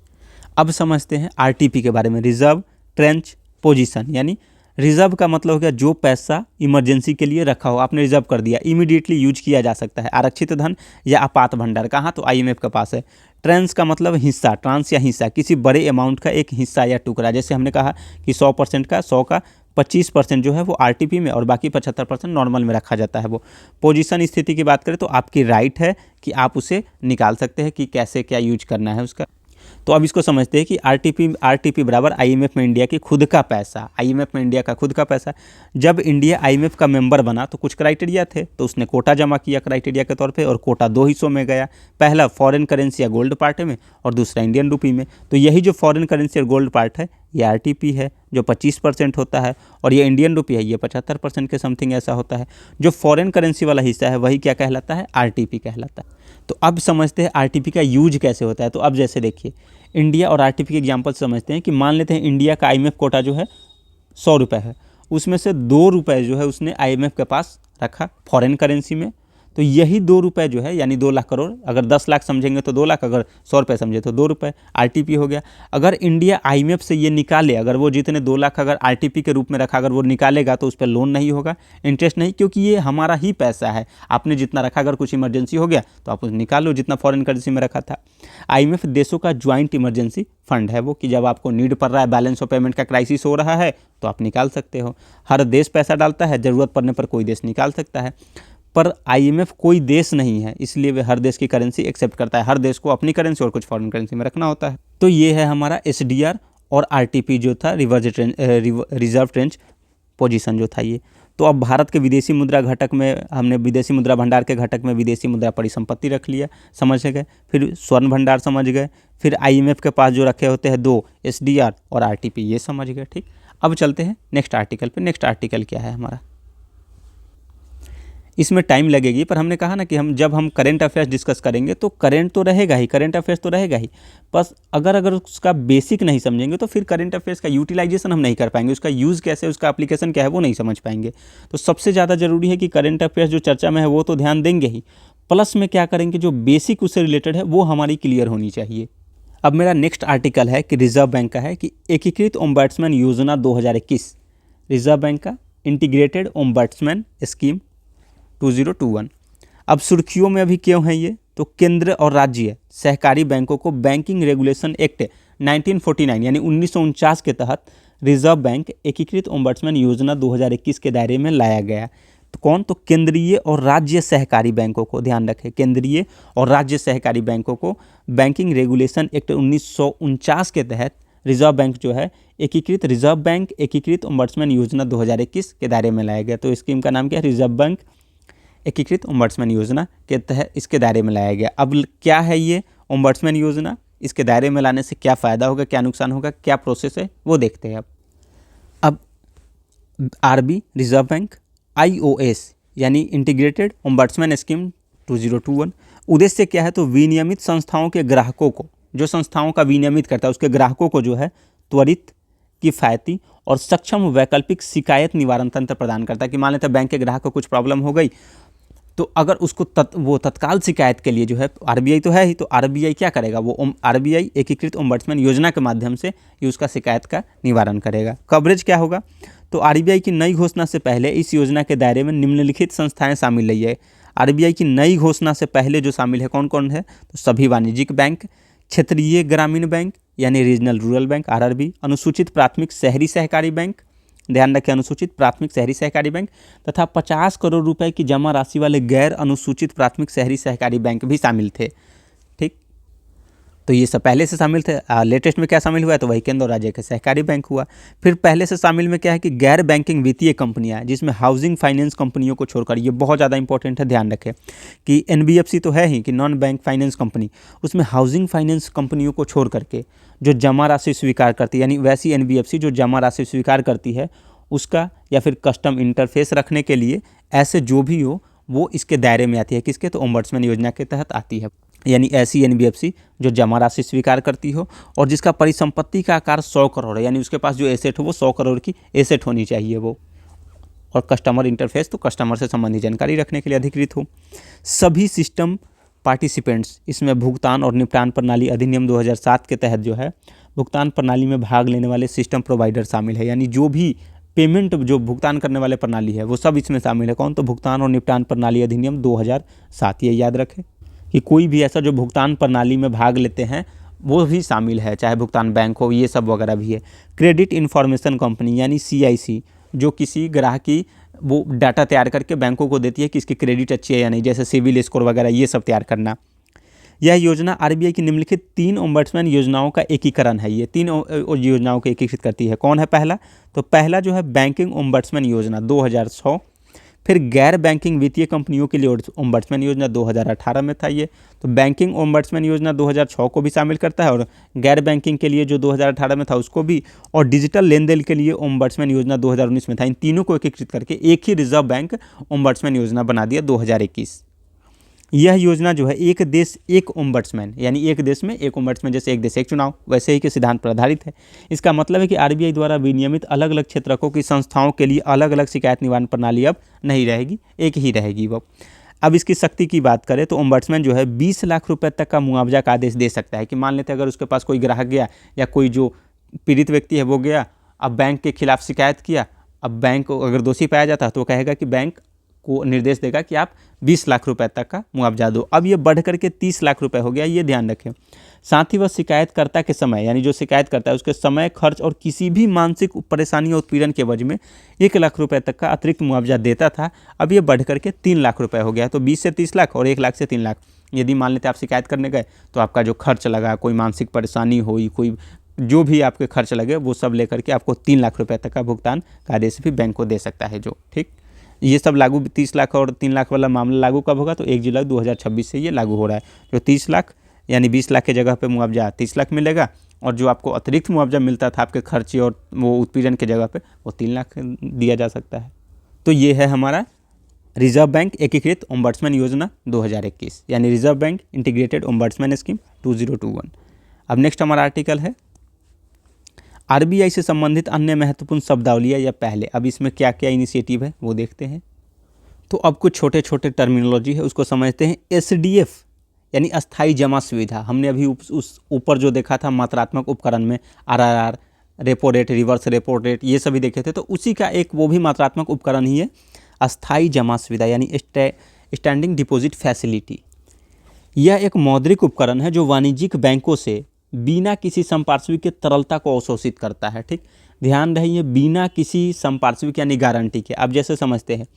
अब समझते हैं आरटीपी के बारे में, रिजर्व ट्रेंच पोजीशन। यानी रिजर्व का मतलब हो गया जो पैसा इमरजेंसी के लिए रखा हो, आपने रिजर्व कर दिया, इमीडिएटली यूज किया जा सकता है। आरक्षित धन या आपात भंडार कहाँ, तो आईएमएफ के पास है। ट्रांस का मतलब हिस्सा, ट्रांस या हिस्सा, किसी बड़े अमाउंट का एक हिस्सा या टुकड़ा। जैसे हमने कहा कि 100% का 100 का 25% जो है वो आरटीपी में और बाकी 75% नॉर्मल में रखा जाता है वो। पोजीशन स्थिति की बात करें तो आपकी राइट है कि आप उसे निकाल सकते हैं कि कैसे क्या यूज करना है उसका। तो अब इसको समझते हैं कि आरटीपी बराबर आईएमएफ में इंडिया की खुद का पैसा, आईएमएफ में इंडिया का खुद का पैसा। जब इंडिया आईएमएफ का मेंबर बना तो कुछ क्राइटेरिया थे, तो उसने कोटा जमा किया क्राइटेरिया के तौर पे, और कोटा दो हिस्सों में गया, पहला फॉरेन करेंसी या गोल्ड पार्ट में और दूसरा इंडियन रुपी में। तो यही जो फॉरेन करेंसी और गोल्ड पार्ट है ये आरटीपी है जो 25% होता है, और ये इंडियन रुपी है ये 75% के समथिंग ऐसा होता है। जो फॉरेन करेंसी वाला हिस्सा है वही क्या कहलाता है, आरटीपी कहलाता है। तो अब समझते हैं आरटीपी का यूज कैसे होता है। तो अब जैसे देखिए इंडिया और आरटीपी के एग्जाम्पल समझते हैं कि मान लेते हैं इंडिया का आईएमएफ कोटा जो है 100 रुपये है, उसमें से 2 रुपये जो है उसने आईएमएफ के पास रखा फॉरेन करेंसी में, तो यही 2 रुपये जो है यानी 2 लाख करोड़, अगर 10 लाख समझेंगे तो 2 लाख, अगर 100 रुपये समझे तो 2 रुपये आरटीपी हो गया। अगर इंडिया आईएमएफ से ये निकाले, अगर वो जितने 2 लाख अगर आरटीपी के रूप में रखा अगर वो निकालेगा तो उस पर लोन नहीं होगा, इंटरेस्ट नहीं, क्योंकि ये हमारा ही पैसा है। आपने जितना रखा, अगर कुछ इमरजेंसी हो गया तो आप उसे निकालो जितना फॉरेन करेंसी में रखा था। आईएमएफ देशों का ज्वाइंट इमरजेंसी फंड है वो, कि जब आपको नीड पड़ रहा है, बैलेंस ऑफ पेमेंट का क्राइसिस हो रहा है तो आप निकाल सकते हो। हर देश पैसा डालता है, ज़रूरत पड़ने पर कोई देश निकाल सकता है, पर आईएमएफ कोई देश नहीं है, इसलिए वे हर देश की करेंसी एक्सेप्ट करता है। हर देश को अपनी करेंसी और कुछ फॉरेन करेंसी में रखना होता है। तो ये है हमारा एसडीआर और आरटीपी जो था, रिजर्व ट्रेंच पोजीशन जो था ये। तो अब भारत के विदेशी मुद्रा घटक में हमने विदेशी मुद्रा भंडार के घटक में विदेशी मुद्रा परिसंपत्ति रख लिया, समझ गए। फिर स्वर्ण भंडार समझ गए, फिर आईएमएफ के पास जो रखे होते हैं 2 एसडीआर और आरटीपी, ये समझ गए। ठीक, अब चलते हैं नेक्स्ट आर्टिकल पे। नेक्स्ट आर्टिकल क्या है हमारा, इसमें टाइम लगेगी, पर हमने कहा ना कि जब हम करंट अफेयर्स डिस्कस करेंगे तो करंट तो रहेगा ही, करंट अफेयर्स तो रहेगा ही, बस अगर उसका बेसिक नहीं समझेंगे तो फिर करंट अफेयर्स का यूटिलाइजेशन हम नहीं कर पाएंगे, उसका यूज़ कैसे, उसका एप्लीकेशन क्या है वो नहीं समझ पाएंगे। तो सबसे ज़्यादा जरूरी है कि करंट अफेयर्स जो चर्चा में है वो तो ध्यान देंगे ही, प्लस में क्या करेंगे जो बेसिक उससे रिलेटेड है वो हमारी क्लियर होनी चाहिए। अब मेरा नेक्स्ट आर्टिकल है कि रिजर्व बैंक का है कि एकीकृत ओम्बड्समैन योजना 2021, रिजर्व बैंक का इंटीग्रेटेड ओम्बड्समैन स्कीम 2021। अब सुर्खियों में अभी क्यों है ये, तो केंद्र और राज्य सहकारी बैंकों को बैंकिंग रेगुलेशन एक्ट 1949 यानी 1949 के तहत रिजर्व बैंक एकीकृत ओम्बड्समैन योजना 2021 के दायरे में लाया गया। तो कौन, तो केंद्रीय और राज्य सहकारी बैंकों को, ध्यान रखें, केंद्रीय और राज्य सहकारी बैंकों को बैंकिंग रेगुलेशन एक्ट 1949 के तहत रिजर्व बैंक जो है रिजर्व बैंक एकीकृत ओम्बड्समैन योजना 2021 के दायरे में लाया गया। तो स्कीम का नाम क्या है, रिजर्व बैंक एकीकृत ओम्बड्समैन योजना के तहत इसके दायरे में लाया गया। अब क्या है ये ओम्बड्समैन योजना, इसके दायरे में लाने से क्या फ़ायदा होगा, क्या नुकसान होगा, क्या प्रोसेस है वो देखते हैं। अब आरबी रिजर्व बैंक आईओएस यानी इंटीग्रेटेड ओम्बड्समैन स्कीम 2021 उद्देश्य क्या है, तो विनियमित संस्थाओं के ग्राहकों को, जो संस्थाओं का विनियमित करता है उसके ग्राहकों को जो है त्वरित, किफ़ायती और सक्षम वैकल्पिक शिकायत निवारण तंत्र प्रदान करता है। कि मान लेते हैं बैंक के ग्राहक को कुछ प्रॉब्लम हो गई, तो अगर उसको वो तत्काल शिकायत के लिए जो है आरबीआई तो है ही, तो आरबीआई क्या करेगा, वो आरबीआई एकीकृत ओम्बड्समैन योजना के माध्यम से ये उसका शिकायत का निवारण करेगा। कवरेज क्या होगा, तो आरबीआई की नई घोषणा से पहले इस योजना के दायरे में निम्नलिखित संस्थाएं शामिल रही है। आरबीआई की नई घोषणा से पहले जो शामिल है कौन कौन है, तो सभी वाणिज्यिक बैंक, क्षेत्रीय ग्रामीण बैंक यानी रीजनल रूरल बैंक आरआरबी, अनुसूचित प्राथमिक शहरी सहकारी बैंक, ध्यान रखें अनुसूचित प्राथमिक शहरी सहकारी बैंक, तथा 50 करोड़ रुपए की जमा राशि वाले गैर अनुसूचित प्राथमिक शहरी सहकारी बैंक भी शामिल थे। ठीक, तो ये सब पहले से शामिल थे। लेटेस्ट में क्या शामिल हुआ है, तो वही केंद्र और राज्य के सहकारी बैंक हुआ। फिर पहले से शामिल में क्या है कि गैर बैंकिंग वित्तीय कंपनियां, जिसमें हाउसिंग फाइनेंस कंपनियों को छोड़कर, ये बहुत ज़्यादा इंपॉर्टेंट है, ध्यान रखें कि एनबीएफसी तो है ही कि नॉन बैंक फाइनेंस कंपनी, उसमें हाउसिंग फाइनेंस कंपनियों को छोड़ करके जो जमा राशि स्वीकार करती है, यानी वैसी एनबीएफसी जो जमा राशि स्वीकार करती है उसका, या फिर कस्टम इंटरफेस रखने के लिए ऐसे जो भी हो वो इसके दायरे में आती है। किसके, तो ओम्बड्समैन योजना के तहत आती है। यानी ऐसी एनबीएफसी जो जमा राशि स्वीकार करती हो और जिसका परिसंपत्ति का आकार 100 करोड़ है, यानी उसके पास जो एसेट हो वो 100 करोड़ की एसेट होनी चाहिए वो, और कस्टमर इंटरफेस तो कस्टमर से संबंधित जानकारी रखने के लिए अधिकृत हो। सभी सिस्टम पार्टिसिपेंट्स, इसमें भुगतान और निपटान प्रणाली अधिनियम 2007 के तहत जो है भुगतान प्रणाली में भाग लेने वाले सिस्टम प्रोवाइडर शामिल है, यानी जो भी पेमेंट जो भुगतान करने वाले प्रणाली है वो सब इसमें शामिल है। कौन, तो भुगतान और निपटान प्रणाली अधिनियम 2007। ये याद रखें कि कोई भी ऐसा जो भुगतान प्रणाली में भाग लेते हैं वो भी शामिल है, चाहे भुगतान बैंक हो, ये सब वगैरह भी है। क्रेडिट इन्फॉर्मेशन कंपनी यानी सीआईसी, जो किसी ग्राहक की वो डाटा तैयार करके बैंकों को देती है कि इसकी क्रेडिट अच्छी है या नहीं, जैसे सिविल स्कोर वगैरह, ये सब तैयार करना। यह योजना आरबीआई की निम्नलिखित 3 ओम्बड्समैन योजनाओं का एकीकरण है। ये 3 योजनाओं को एकीकृत करती है। कौन है पहला, तो पहला जो है बैंकिंग ओम्बड्समैन योजना 2006, फिर गैर बैंकिंग वित्तीय कंपनियों के लिए ओम्बड्समैन योजना 2018 में था ये। तो बैंकिंग ओम्बड्समैन योजना 2006 को भी शामिल करता है और गैर बैंकिंग के लिए जो 2018 में था उसको भी, और डिजिटल लेन देन के लिए ओम्बड्समैन योजना 2019 में था। इन तीनों को एकीकृत करके एक ही रिजर्व बैंक ओम्बड्समैन योजना बना दिया 2021। यह योजना जो है एक देश एक ओम्बड्समैन, यानी एक देश में एक ओम्बड्समैन, जैसे एक देश एक चुनाव, वैसे ही के सिद्धांत पर आधारित है। इसका मतलब है कि आरबीआई द्वारा विनियमित अलग अलग क्षेत्रकों की संस्थाओं के लिए अलग अलग शिकायत निवारण प्रणाली अब नहीं रहेगी, एक ही रहेगी वो। अब इसकी शक्ति की बात करें तो ओम्बड्समैन जो है 20 लाख रुपए तक का मुआवजा का आदेश दे सकता है। कि मान लेते हैं अगर उसके पास कोई ग्राहक गया या कोई जो पीड़ित व्यक्ति है वो गया, अब बैंक के खिलाफ शिकायत किया, अब बैंक को अगर दोषी पाया जाता है तो कहेगा कि बैंक को निर्देश देगा कि आप 20 लाख रुपए तक का मुआवजा दो। अब ये बढ़ करके 30 लाख रुपए हो गया, ये ध्यान रखें। साथ ही वह शिकायतकर्ता के समय, यानी जो शिकायत करता है उसके समय, खर्च और किसी भी मानसिक परेशानी और उत्पीड़न के वजह में 1 लाख रुपए तक का अतिरिक्त मुआवजा देता था। अब ये बढ़ करके 3 लाख रुपए हो गया। तो 20 से 30 लाख और 1 लाख से 3 लाख। यदि मान लेते आप शिकायत करने गए तो आपका जो खर्च लगा, कोई मानसिक परेशानी हुई, कोई जो भी आपके खर्च लगे, वो सब लेकर के आपको 3 लाख रुपए तक का भुगतान का आदेश भी बैंक को दे सकता है जो, ठीक। ये सब लागू 30 लाख और 3 लाख वाला मामला लागू कब होगा, तो 1 जुलाई 2026 से ये लागू हो रहा है। जो 30 लाख यानी 20 लाख के जगह पे मुआवजा 30 लाख मिलेगा, और जो आपको अतिरिक्त मुआवजा मिलता था आपके खर्चे और वो उत्पीड़न के जगह पे, वो 3 लाख दिया जा सकता है। तो ये है हमारा रिजर्व बैंक एकीकृत ओम्बड्समैन योजना 2021, यानी reserve bank integrated ombudsman scheme 2021। अब नेक्स्ट हमारा आर्टिकल है आरबीआई से संबंधित अन्य महत्वपूर्ण शब्दावलियाँ या पहले। अब इसमें क्या क्या इनिशिएटिव है वो देखते हैं। तो अब कुछ छोटे छोटे टर्मिनोलॉजी है उसको समझते हैं। एसडीएफ यानी अस्थाई जमा सुविधा, हमने अभी उस ऊपर जो देखा था मात्रात्मक उपकरण में, RRR, repo rate, reverse repo rate, ये सभी देखे थे। तो उसी का एक वो भी मात्रात्मक उपकरण ही है अस्थाई जमा सुविधा, यानी स्टैंडिंग डिपॉजिट फैसिलिटी। यह एक मौद्रिक उपकरण है जो वाणिज्यिक बैंकों से बिना किसी संपार्श्विक के तरलता को अवशोषित करता है, ठीक। ध्यान रहिए, बिना किसी संपार्श्विक यानी गारंटी के। आप जैसे समझते हैं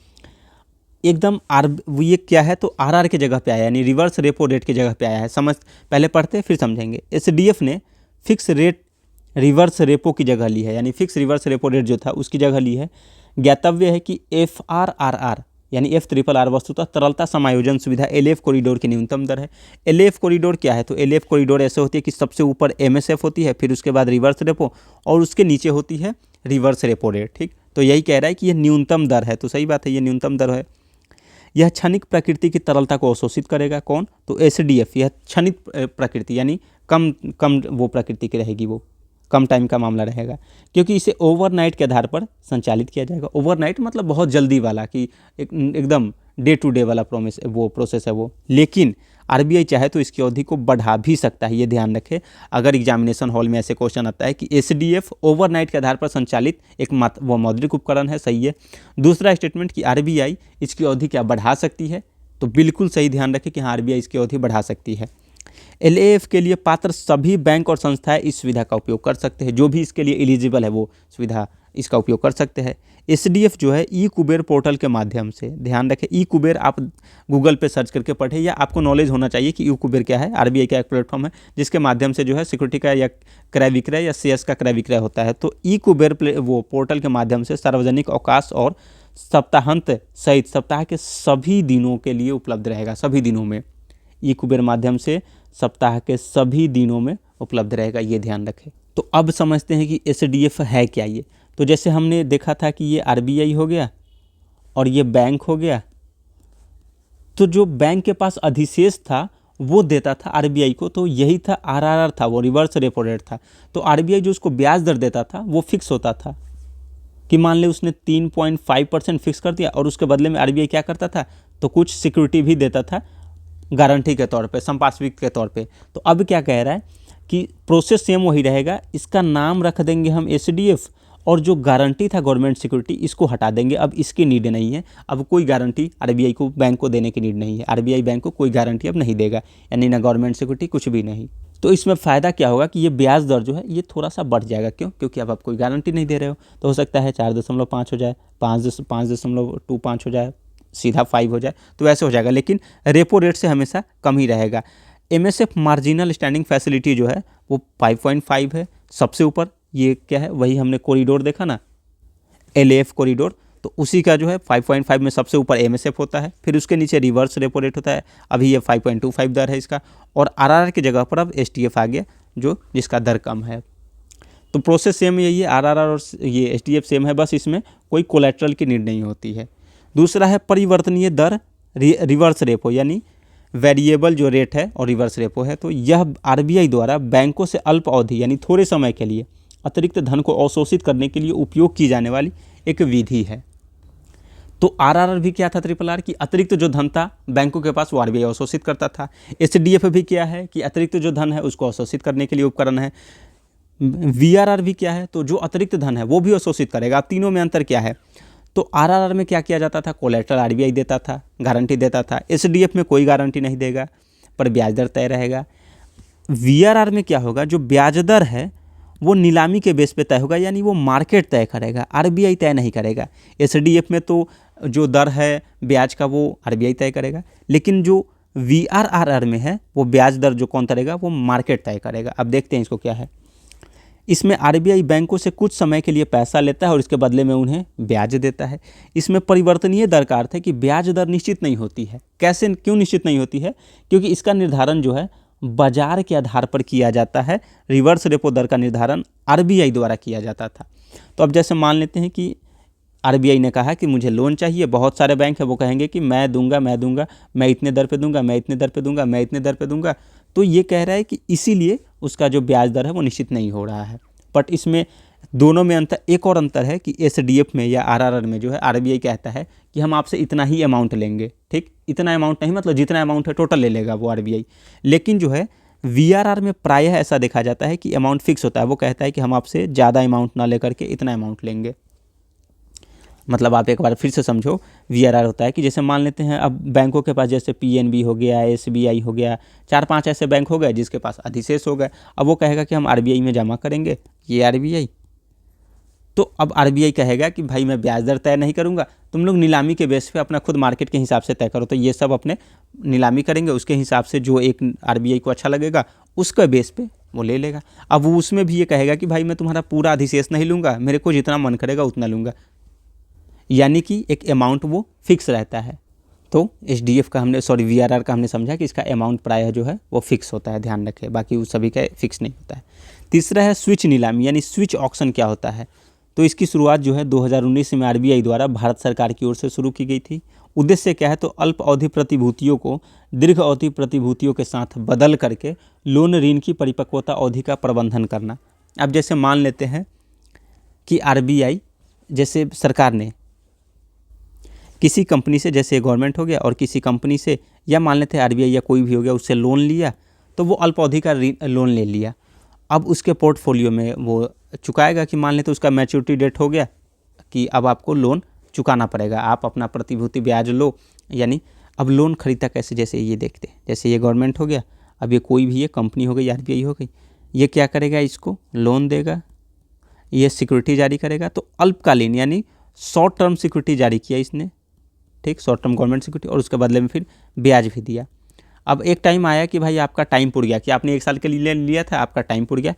एकदम ये क्या है, तो आरआर के जगह पे आया, यानी रिवर्स रेपो रेट की जगह पे आया है। समझ पहले पढ़ते हैं फिर समझेंगे। एसडीएफ ने फिक्स रेट रिवर्स रेपो की जगह ली है, यानी फिक्स रिवर्स रेपो रेट जो था उसकी जगह ली है। ज्ञातव्य है कि एफआरआरआर यानी एफ वस्तुतः तरलता समायोजन सुविधा एलएफ कॉरिडोर की न्यूनतम दर है। एलएफ कॉरिडोर क्या है, तो एलएफ कॉरिडोर ऐसे होती है कि सबसे ऊपर एमएसएफ होती है, फिर उसके बाद रिवर्स रेपो, और उसके नीचे होती है रिवर्स रेपो रेट, ठीक। तो यही कह रहा है कि यह न्यूनतम दर है, तो सही बात है, ये न्यूनतम दर है। यह क्षणिक प्रकृति की तरलता को अवशोषित करेगा। कौन, तो एसडीएफ। यह क्षणिक प्रकृति यानी कम वो प्रकृति की रहेगी, वो कम टाइम का मामला रहेगा, क्योंकि इसे ओवरनाइट के आधार पर संचालित किया जाएगा। ओवरनाइट मतलब बहुत जल्दी वाला, कि एकदम डे टू डे वाला प्रोसेस है वो। लेकिन आरबीआई चाहे तो इसकी अवधि को बढ़ा भी सकता है, ये ध्यान रखें। अगर एग्जामिनेशन हॉल में ऐसे क्वेश्चन आता है कि एसडीएफ ओवरनाइट के आधार पर संचालित एक वो मौद्रिक उपकरण है, सही है। दूसरा स्टेटमेंट कि आरबीआई इसकी अवधि क्या बढ़ा सकती है, तो बिल्कुल सही, ध्यान रखें कि हाँ आरबीआई इसकी अवधि बढ़ा सकती है। LAF के लिए पात्र सभी बैंक और संस्थाएं इस सुविधा का उपयोग कर सकते हैं, जो भी इसके लिए एलिजिबल है वो सुविधा इसका उपयोग कर सकते हैं। SDF जो है ई कुबेर पोर्टल के माध्यम से, ध्यान रखें ई कुबेर आप गूगल पे सर्च करके पढ़ें, या आपको नॉलेज होना चाहिए कि ई कुबेर क्या है। RBI का एक प्लेटफॉर्म है जिसके माध्यम से जो है सिक्योरिटी का या क्रय विक्रय या शेयर्स का क्रय विक्रय होता है। तो ई कुबेर वो पोर्टल के माध्यम से सार्वजनिक अवकाश और सप्ताहांत सहित सप्ताह के सभी दिनों के लिए उपलब्ध रहेगा। सभी दिनों में ई कुबेर माध्यम से सप्ताह के सभी दिनों में उपलब्ध रहेगा, ये ध्यान रखें। तो अब समझते हैं कि SDF है क्या ये। तो जैसे हमने देखा था कि ये RBI हो गया और ये बैंक हो गया, तो जो बैंक के पास अधिशेष था वो देता था RBI को, तो यही था RRR था, वो रिवर्स रेपो रेट था। तो RBI जो उसको ब्याज दर देता था वो फिक्स होता था कि मान ले उसने 3.5% फिक्स कर दिया और उसके बदले में RBI क्या करता था, तो कुछ सिक्योरिटी भी देता था गारंटी के तौर पे, संपार्श्विक के तौर पे। तो अब क्या कह रहा है कि प्रोसेस सेम वही रहेगा, इसका नाम रख देंगे हम SDF और जो गारंटी था गवर्नमेंट सिक्योरिटी इसको हटा देंगे। अब इसकी नीड नहीं है, अब कोई गारंटी RBI को बैंक को देने की नीड नहीं है। RBI बैंक को कोई गारंटी अब नहीं देगा, यानी ना गवर्नमेंट सिक्योरिटी कुछ भी नहीं। तो इसमें फ़ायदा क्या होगा कि ये ब्याज दर जो है ये थोड़ा सा बढ़ जाएगा। क्यों? क्योंकि अब आप कोई गारंटी नहीं दे रहे हो, तो हो सकता है 4.5 हो जाए, 5.25 हो जाए, सीधा 5 हो जाए, तो वैसे हो जाएगा, लेकिन रेपो रेट से हमेशा कम ही रहेगा। MSF मार्जिनल स्टैंडिंग फैसिलिटी जो है वो 5.5 है सबसे ऊपर। ये क्या है, वही हमने कॉरिडोर देखा ना, LAF कॉरिडोर, तो उसी का जो है 5.5 में सबसे ऊपर MSF होता है, फिर उसके नीचे रिवर्स रेपो रेट होता है। अभी ये 5.25 दर है इसका, और RRR की जगह पर अब SDF आ गया जो जिसका दर कम है। तो प्रोसेस सेम यही है, RRR और ये SDF सेम है, बस इसमें कोई कोलेट्रल की नीड नहीं होती है। दूसरा है परिवर्तनीय दर रिवर्स रेपो, यानी वेरिएबल जो रेट है और रिवर्स रेपो है। तो यह RBI द्वारा बैंकों से अल्प अवधि यानी थोड़े समय के लिए अतिरिक्त धन को अवशोषित करने के लिए उपयोग की जाने वाली एक विधि है। तो RRR भी क्या था, RRR की अतिरिक्त जो धन था बैंकों के पास वो RBI अवशोषित करता था। SDF भी क्या है कि अतिरिक्त जो धन है उसको अवशोषित करने के लिए उपकरण है। VRR भी क्या है, तो जो अतिरिक्त धन है वो भी अवशोषित करेगा। अब तीनों में अंतर क्या है, तो RRR में क्या किया जाता था, कोलेट्रल RBI देता था, गारंटी देता था। SDF में कोई गारंटी नहीं देगा पर ब्याज दर तय रहेगा। VRR में क्या होगा, जो ब्याज दर है वो नीलामी के बेस पे तय होगा, यानी वो मार्केट तय करेगा, RBI तय नहीं करेगा। SDF में तो जो दर है ब्याज का वो RBI तय करेगा, लेकिन जो VRR में है वो ब्याज दर जो कौन करेगा, वो मार्केट तय करेगा। अब देखते हैं इसको क्या है। इसमें RBI बैंकों से कुछ समय के लिए पैसा लेता है और इसके बदले में उन्हें ब्याज देता है। इसमें परिवर्तनीय दर का अर्थ है कि ब्याज दर निश्चित नहीं होती है। कैसे, क्यों निश्चित नहीं होती है? क्योंकि इसका निर्धारण जो है बाजार के आधार पर किया जाता है। रिवर्स रेपो दर का निर्धारण RBI द्वारा किया जाता था। तो अब जैसे मान लेते हैं कि RBI ने कहा कि मुझे लोन चाहिए, बहुत सारे बैंक है वो कहेंगे कि मैं दूंगा, मैं इतने दर पे दूंगा, मैं इतने दर पे दूंगा, मैं इतने दर पे दूंगा। तो ये कह रहा है कि इसीलिए उसका जो ब्याज दर है वो निश्चित नहीं हो रहा है। बट इसमें दोनों में अंतर, एक और अंतर है कि SDF में या RRR में जो है RBI कहता है कि हम आपसे इतना ही अमाउंट लेंगे, ठीक, इतना अमाउंट नहीं, मतलब जितना अमाउंट है टोटल ले लेगा वो RBI। लेकिन जो है VRR में प्रायः ऐसा देखा जाता है कि अमाउंट फिक्स होता है, वो कहता है कि हम आपसे ज़्यादा अमाउंट ना लेकर के इतना अमाउंट लेंगे। मतलब आप एक बार फिर से समझो, VRR होता है कि जैसे मान लेते हैं अब बैंकों के पास जैसे PNB हो गया, SBI हो गया, 4-5 ऐसे बैंक हो गए जिसके पास अधिशेष हो गए। अब वो कहेगा कि हम RBI में जमा करेंगे, ये RBI। तो अब RBI कहेगा कि भाई मैं ब्याज दर तय नहीं करूंगा, तुम लोग नीलामी के बेस पे अपना खुद मार्केट के हिसाब से तय करो। तो ये सब अपने नीलामी करेंगे, उसके हिसाब से जो एक RBI को अच्छा लगेगा उसके बेस पे वो ले लेगा। अब वो उसमें भी ये कहेगा कि भाई मैं तुम्हारा पूरा अधिशेष नहीं लूँगा, मेरे को जितना मन करेगा उतना लूँगा, यानी कि एक अमाउंट वो फिक्स रहता है। तो SDF का हमने VRR का हमने समझा कि इसका अमाउंट प्रायः जो है वो फिक्स होता है, ध्यान रखें, बाकी उस सभी का फिक्स नहीं होता है। तीसरा है स्विच नीलामी, यानी स्विच ऑक्शन क्या होता है। तो इसकी शुरुआत जो है 2019 में RBI द्वारा भारत सरकार की ओर से शुरू की गई थी। उद्देश्य क्या है, तो अल्प अवधि प्रतिभूतियों को दीर्घ अवधि प्रतिभूतियों के साथ बदल करके लोन ऋण की परिपक्वता अवधि का प्रबंधन करना। अब जैसे मान लेते हैं कि RBI जैसे सरकार ने किसी कंपनी से, जैसे गवर्नमेंट हो गया, और किसी कंपनी से या मान लेते हैं RBI या कोई भी हो गया, उससे लोन लिया, तो वो अल्प अवधि का लोन ले लिया। अब उसके पोर्टफोलियो में वो चुकाएगा कि मान लेते उसका मैच्योरिटी डेट हो गया कि अब आपको लोन चुकाना पड़ेगा, आप अपना प्रतिभूति ब्याज लो। यानी अब लोन खरीदता कैसे, जैसे ये देखते हैं, जैसे ये गवर्नमेंट हो गया, अब ये कोई भी ये कंपनी हो गई, आरबीआई हो गई, ये क्या करेगा, इसको लोन देगा, ये सिक्योरिटी जारी करेगा। तो अल्पकालीन यानी शॉर्ट टर्म सिक्योरिटी जारी किया इसने, ठीक, शॉर्ट टर्म गवर्नमेंट सिक्योरिटी, और उसके बदले में फिर ब्याज भी दिया। अब एक टाइम आया कि भाई आपका टाइम पुर गया, कि आपने 1 साल के लिए लिया था, आपका टाइम पुर गया,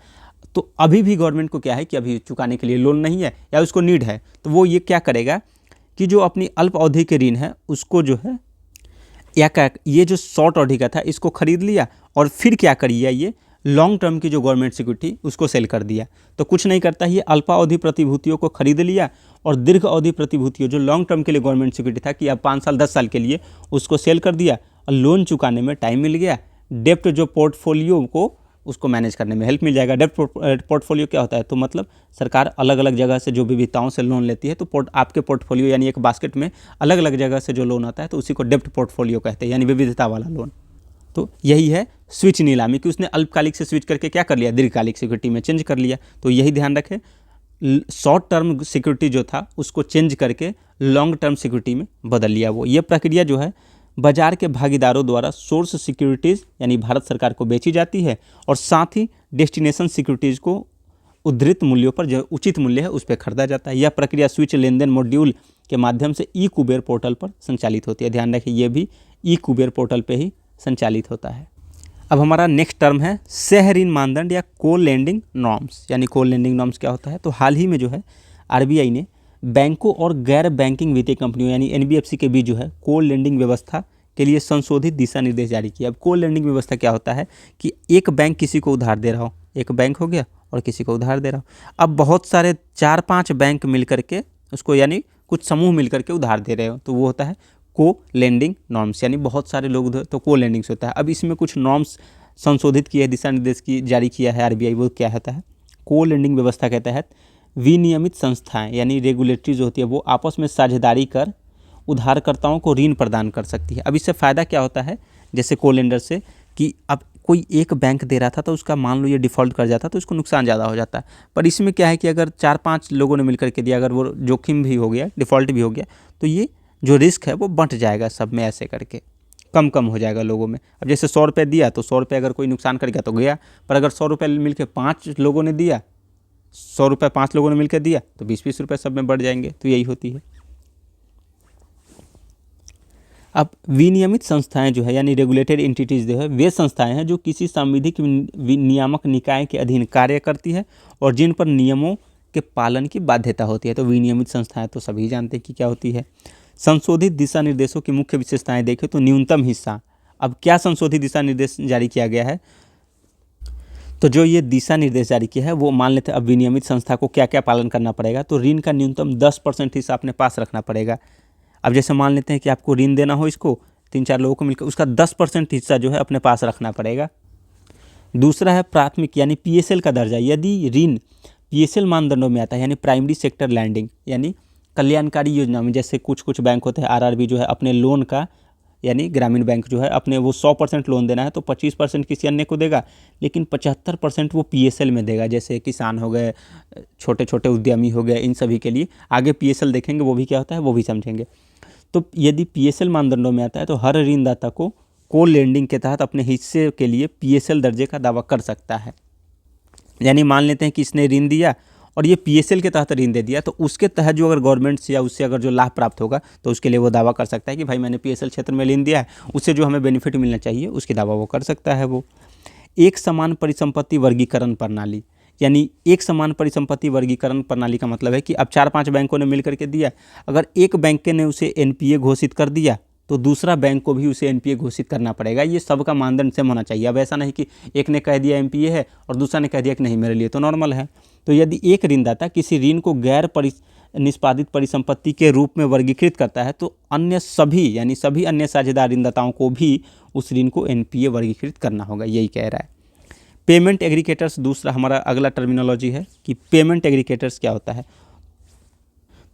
तो अभी भी गवर्नमेंट को क्या है कि अभी चुकाने के लिए लोन नहीं है या उसको नीड है, तो वो ये क्या करेगा कि जो अपनी अल्प अवधि के ऋण है उसको जो है या क्या, ये जो शॉर्ट अवधि का था इसको खरीद लिया, और फिर क्या करिए, ये लॉन्ग टर्म की जो गवर्नमेंट सिक्योरिटी उसको सेल कर दिया। तो कुछ नहीं करता, ये अल्पावधि प्रतिभूतियों को खरीद लिया और दीर्घ अवधि प्रतिभूतियों जो लॉन्ग टर्म के लिए गवर्नमेंट सिक्योरिटी था कि अब 5 साल 10 साल के लिए, उसको सेल कर दिया, और लोन चुकाने में टाइम मिल गया, डेप्ट जो पोर्टफोलियो को उसको मैनेज करने में हेल्प मिल जाएगा। डेप्ट पोर्टफोलियो क्या होता है, तो मतलब सरकार अलग अलग जगह से जो विविधताओं से लोन लेती है, तो आपके पोर्टफोलियो यानी एक बास्केट में अलग अलग जगह से जो लोन आता है तो उसी को डेप्ट पोर्टफोलियो कहते हैं, यानी विविधता वाला लोन। तो यही है स्विच नीलामी, कि उसने अल्पकालिक से स्विच करके क्या कर लिया, दीर्घकालिक सिक्योरिटी में चेंज कर लिया। तो यही ध्यान रखें, शॉर्ट टर्म सिक्योरिटी जो था उसको चेंज करके लॉन्ग टर्म सिक्योरिटी में बदल लिया वो। ये प्रक्रिया जो है बाजार के भागीदारों द्वारा सोर्स सिक्योरिटीज़ यानी भारत सरकार को बेची जाती है, और साथ ही डेस्टिनेशन सिक्योरिटीज़ को उद्धृत मूल्यों पर जो उचित मूल्य है उस पर खरीदा जाता है। यह प्रक्रिया स्विच लेन देन मॉड्यूल के माध्यम से ई कुबेर पोर्टल पर संचालित होती है। ध्यान रखिए, ये भी ई कुबेर पोर्टल पे ही संचालित होता है। अब हमारा नेक्स्ट टर्म है सह ऋण मानदंड या को लेंडिंग नॉर्म्स। यानी को लेंडिंग नॉर्म्स क्या होता है, तो हाल ही में जो है आरबीआई ने बैंकों और गैर बैंकिंग वित्तीय कंपनियों यानी एनबीएफसी के बीच जो है को लेंडिंग व्यवस्था के लिए संशोधित दिशा निर्देश जारी किया। अब को लेंडिंग व्यवस्था क्या होता है कि एक बैंक किसी को उधार दे रहा हो, एक बैंक हो गया और किसी को उधार दे रहा हो, अब बहुत सारे 4-5 बैंक मिल करके उसको यानी कुछ समूह मिल करके उधार दे रहे हो, तो वो होता है को लेंडिंग नॉर्म्स, यानी बहुत सारे लोग तो को लेंडिंग से होता है। अब इसमें कुछ नॉर्म्स संशोधित किए, दिशा निर्देश की जारी किया है आरबीआई। वो क्या होता है, को लेंडिंग व्यवस्था के तहत विनियमित संस्थाएं यानी रेगुलेटरी जो होती है वो आपस में साझेदारी कर उधारकर्ताओं को ऋण प्रदान कर सकती है। अब इससे फ़ायदा क्या होता है, जैसे को लेंडर से, कि अब कोई एक बैंक दे रहा था तो उसका मान लो ये डिफ़ॉल्ट कर जाता तो उसको नुकसान ज़्यादा हो जाता है, पर इसमें क्या है कि अगर 4-5 लोगों ने मिलकर के दिया, अगर वो जोखिम भी हो गया, डिफ़ॉल्ट भी हो गया, तो ये जो रिस्क है वो बंट जाएगा सब में, ऐसे करके कम कम हो जाएगा लोगों में। अब जैसे 100 रुपये दिया तो 100 रुपये अगर कोई नुकसान कर गया तो गया, पर अगर 100 रुपये मिल के 5 लोगों ने दिया, 100 रुपये 5 लोगों ने मिलकर दिया तो 20-20 रुपये सब में बढ़ जाएंगे। तो यही होती है। अब विनियमित संस्थाएं जो है यानी रेगुलेटेड एंटिटीज़ जो है वे संस्थाएं हैं जो किसी संविधिक नियामक निकाय के अधीन कार्य करती है और जिन पर नियमों के पालन की बाध्यता होती है। तो विनियमित संस्थाएं तो सभी जानते हैं कि क्या होती है। संशोधित दिशा निर्देशों की मुख्य विशेषताएं देखें तो न्यूनतम हिस्सा। अब क्या संशोधित दिशा निर्देश जारी किया गया है, तो जो ये दिशा निर्देश जारी किया है वो मान लेते हैं अब विनियमित संस्था को क्या क्या पालन करना पड़ेगा, तो ऋण का न्यूनतम 10% हिस्सा अपने पास रखना पड़ेगा। अब जैसे मान लेते हैं कि आपको ऋण देना हो, इसको 3-4 लोगों को मिलकर, उसका 10% हिस्सा जो है अपने पास रखना पड़ेगा। दूसरा है प्राथमिक यानी पीएसएल का दर्जा। यदि ऋण पीएसएल मानदंडों में आता है यानी प्राइमरी सेक्टर लैंडिंग यानी कल्याणकारी योजना में, जैसे कुछ बैंक होते हैं, आरआरबी जो है अपने लोन का यानी ग्रामीण बैंक जो है अपने वो 100% लोन देना है तो 25% किसी अन्य को देगा, लेकिन 75% वो पीएसएल में देगा। जैसे किसान हो गए, छोटे छोटे उद्यमी हो गए, इन सभी के लिए आगे पीएसएल देखेंगे, वो भी क्या होता है वो भी समझेंगे। तो यदि पीएसएल मानदंडों में आता है तो हर ऋणदाता को लेंडिंग के तहत अपने हिस्से के लिए पीएसएल दर्जे का दावा कर सकता है। यानी मान लेते हैं कि इसने ऋण दिया और ये पीएसएल के तहत ऋण दे दिया, तो उसके तहत जो अगर गवर्नमेंट से या उससे अगर जो लाभ प्राप्त होगा तो उसके लिए वो दावा कर सकता है कि भाई मैंने पीएसएल क्षेत्र में ऋण दिया है, उससे जो हमें बेनिफिट मिलना चाहिए उसकी दावा वो कर सकता है। वो एक समान परिसंपत्ति वर्गीकरण प्रणाली, यानी एक समान परिसंपत्ति वर्गीकरण प्रणाली का मतलब है कि अब 4-5 बैंकों ने मिल करके दिया, अगर एक बैंक ने उसे एनपीए घोषित कर दिया तो दूसरा बैंक को भी उसे एनपीए घोषित करना पड़ेगा। ये सबका मानदंड सेम होना चाहिए। अब ऐसा नहीं कि एक ने कह दिया एनपीए है और दूसरा ने कह दिया कि नहीं मेरे लिए तो नॉर्मल है। तो यदि एक ऋणदाता किसी ऋण को गैर निष्पादित परिसंपत्ति के रूप में वर्गीकृत करता है तो अन्य सभी यानी सभी अन्य साझेदार ऋणदाताओं को भी उस ऋण को एनपीए वर्गीकृत करना होगा, यही कह रहा है। पेमेंट एग्रीगेटर्स दूसरा हमारा अगला टर्मिनोलॉजी है कि पेमेंट एग्रीगेटर्स क्या होता है।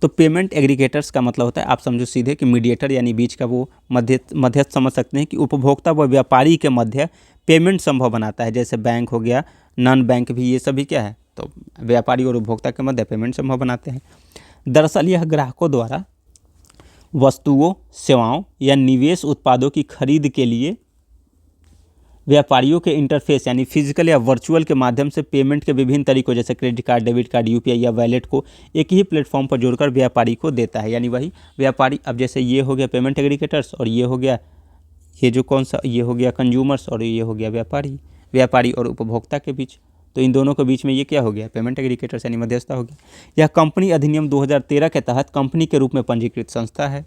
तो पेमेंट एग्रीगेटर्स का मतलब होता है, आप समझो सीधे कि मीडिएटर यानी बीच का वो मध्यस्थ समझ सकते हैं कि उपभोक्ता व व्यापारी के मध्य पेमेंट संभव बनाता है। जैसे बैंक हो गया, नॉन बैंक भी, ये सभी क्या है तो व्यापारी और उपभोक्ता के मध्य पेमेंट संभव बनाते हैं। दरअसल यह ग्राहकों द्वारा वस्तुओं, सेवाओं या निवेश उत्पादों की खरीद के लिए व्यापारियों के इंटरफेस यानी फिजिकल या वर्चुअल के माध्यम से पेमेंट के विभिन्न तरीकों जैसे credit card, debit card, UPI या वैलेट को एक ही प्लेटफॉर्म पर जोड़कर व्यापारी को देता है। यानी वही व्यापारी, अब जैसे ये हो गया पेमेंट एग्रीगेटर्स और ये हो गया ये जो कौन सा, ये हो गया कंज्यूमर्स और ये हो गया व्यापारी और उपभोक्ता के बीच। तो इन दोनों के बीच में ये क्या हो गया, पेमेंट एग्रीगेटर्स यानी मध्यस्थता हो गया। यह कंपनी अधिनियम 2013 के तहत कंपनी के रूप में पंजीकृत संस्था है।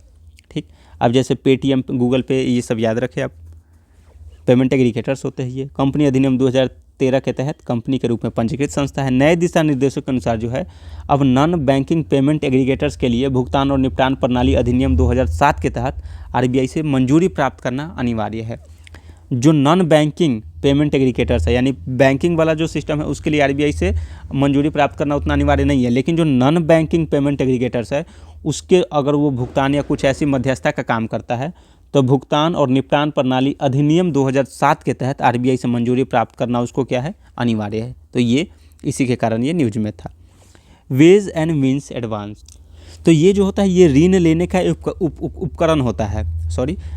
ठीक, अब जैसे पेटीएम, गूगल पे, ये सब याद रखें आप, पेमेंट एग्रीगेटर्स होते हैं ये। कंपनी अधिनियम 2013 के तहत कंपनी के रूप में पंजीकृत संस्था है। नए दिशा निर्देशों के अनुसार जो है अब नॉन बैंकिंग पेमेंट एग्रीगेटर्स के लिए भुगतान और निपटान प्रणाली अधिनियम 2007 के तहत आरबीआई से मंजूरी प्राप्त करना अनिवार्य है। जो नॉन बैंकिंग पेमेंट एग्रीगेटर्स है यानी बैंकिंग वाला जो सिस्टम है उसके लिए आरबीआई से मंजूरी प्राप्त करना उतना अनिवार्य नहीं है, लेकिन जो नॉन बैंकिंग पेमेंट एग्रीगेटर्स है उसके अगर वो भुगतान या कुछ ऐसी मध्यस्थता का काम करता है तो भुगतान और निपटान प्रणाली अधिनियम 2007 के तहत आरबीआई से मंजूरी प्राप्त करना उसको क्या है, अनिवार्य है। तो ये इसी के कारण ये न्यूज में था। वेज एंड मीन्स एडवांस, तो ये जो होता है ये ऋण लेने का एक उपकरण होता है,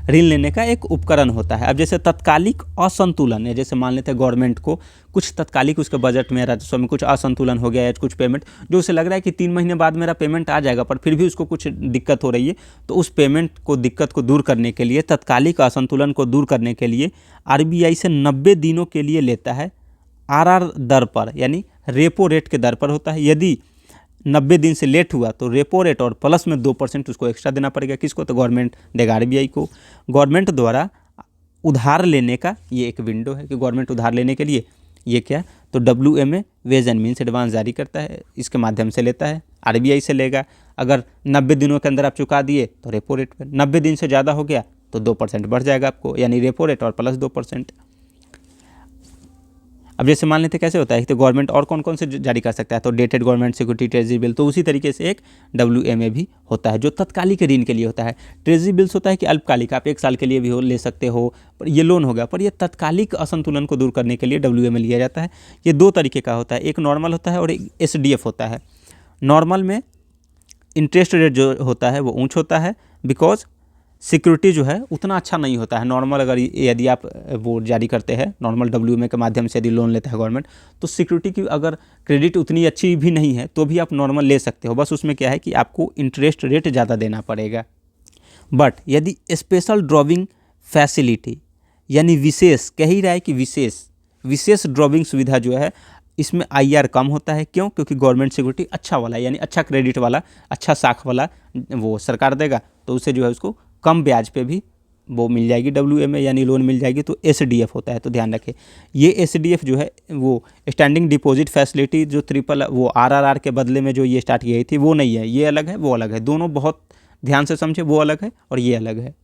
ऋण लेने का एक उपकरण होता है। अब जैसे तत्कालिक असंतुलन है, जैसे मान लेते हैं गवर्नमेंट को कुछ तत्कालिक उसके बजट में, राजस्व में कुछ असंतुलन हो गया है, कुछ पेमेंट जो उसे लग रहा है कि 3 महीने बाद मेरा पेमेंट आ जाएगा पर फिर भी उसको कुछ दिक्कत हो रही है, तो उस पेमेंट को दिक्कत को दूर करने के लिए, तत्कालिक असंतुलन को दूर करने के लिए आरबीआई से 90 दिनों के लिए लेता है आरआर दर पर, यानी रेपो रेट के दर पर होता है। यदि 90 दिन से लेट हुआ तो रेपो रेट और प्लस में 2% उसको एक्स्ट्रा देना पड़ेगा। किसको, तो गवर्नमेंट देगा आरबीआई को। गवर्नमेंट द्वारा उधार लेने का ये एक विंडो है कि गवर्नमेंट उधार लेने के लिए ये क्या, तो WMA ways and means advance जारी करता है, इसके माध्यम से लेता है, आरबीआई से लेगा। अगर 90 दिनों के अंदर आप चुका दिए तो रेपो रेट पर, 90 दिन से ज़्यादा हो गया तो 2% बढ़ जाएगा आपको, यानी रेपो रेट और प्लस 2%। अब जैसे मान लेते कैसे होता है, तो गवर्नमेंट और कौन कौन से जारी कर सकता है, तो dated government security treasury bill, तो उसी तरीके से एक WMA भी होता है जो तत्कालिक ऋण के लिए होता है। ट्रेजरी बिल्स होता है कि अल्पकालिक, आप 1 साल के लिए भी ले सकते हो, पर ये लोन होगा, पर ये तत्कालिक असंतुलन को दूर करने के लिए WMA लिया जाता है। ये 2 तरीके का होता है, एक नॉर्मल होता है और एक SDF होता है। नॉर्मल में इंटरेस्ट रेट जो होता है वो ऊँच होता है, बिकॉज सिक्योरिटी जो है उतना अच्छा नहीं होता है। नॉर्मल अगर यदि आप वो जारी करते हैं नॉर्मल WMA के माध्यम से यदि लोन लेता है गवर्नमेंट, तो सिक्योरिटी की अगर क्रेडिट उतनी अच्छी भी नहीं है तो भी आप नॉर्मल ले सकते हो, बस उसमें क्या है कि आपको इंटरेस्ट रेट ज़्यादा देना पड़ेगा। बट यदि स्पेशल ड्रॉविंग फैसिलिटी यानी विशेष, कह ही रहा है कि विशेष ड्रॉविंग सुविधा जो है इसमें IR कम होता है। क्यों, क्योंकि गवर्नमेंट सिक्योरिटी अच्छा वाला यानी अच्छा क्रेडिट वाला, अच्छा साख वाला वो सरकार देगा, तो उसे जो है उसको कम ब्याज पे भी वो मिल जाएगी WMA यानी लोन मिल जाएगी। तो SDF होता है, तो ध्यान रखें ये SDF जो है वो स्टैंडिंग डिपॉजिट फैसिलिटी जो वो RRR के बदले में जो ये स्टार्ट की गई थी वो नहीं है, ये अलग है वो अलग है, दोनों बहुत ध्यान से समझे, वो अलग है और ये अलग है।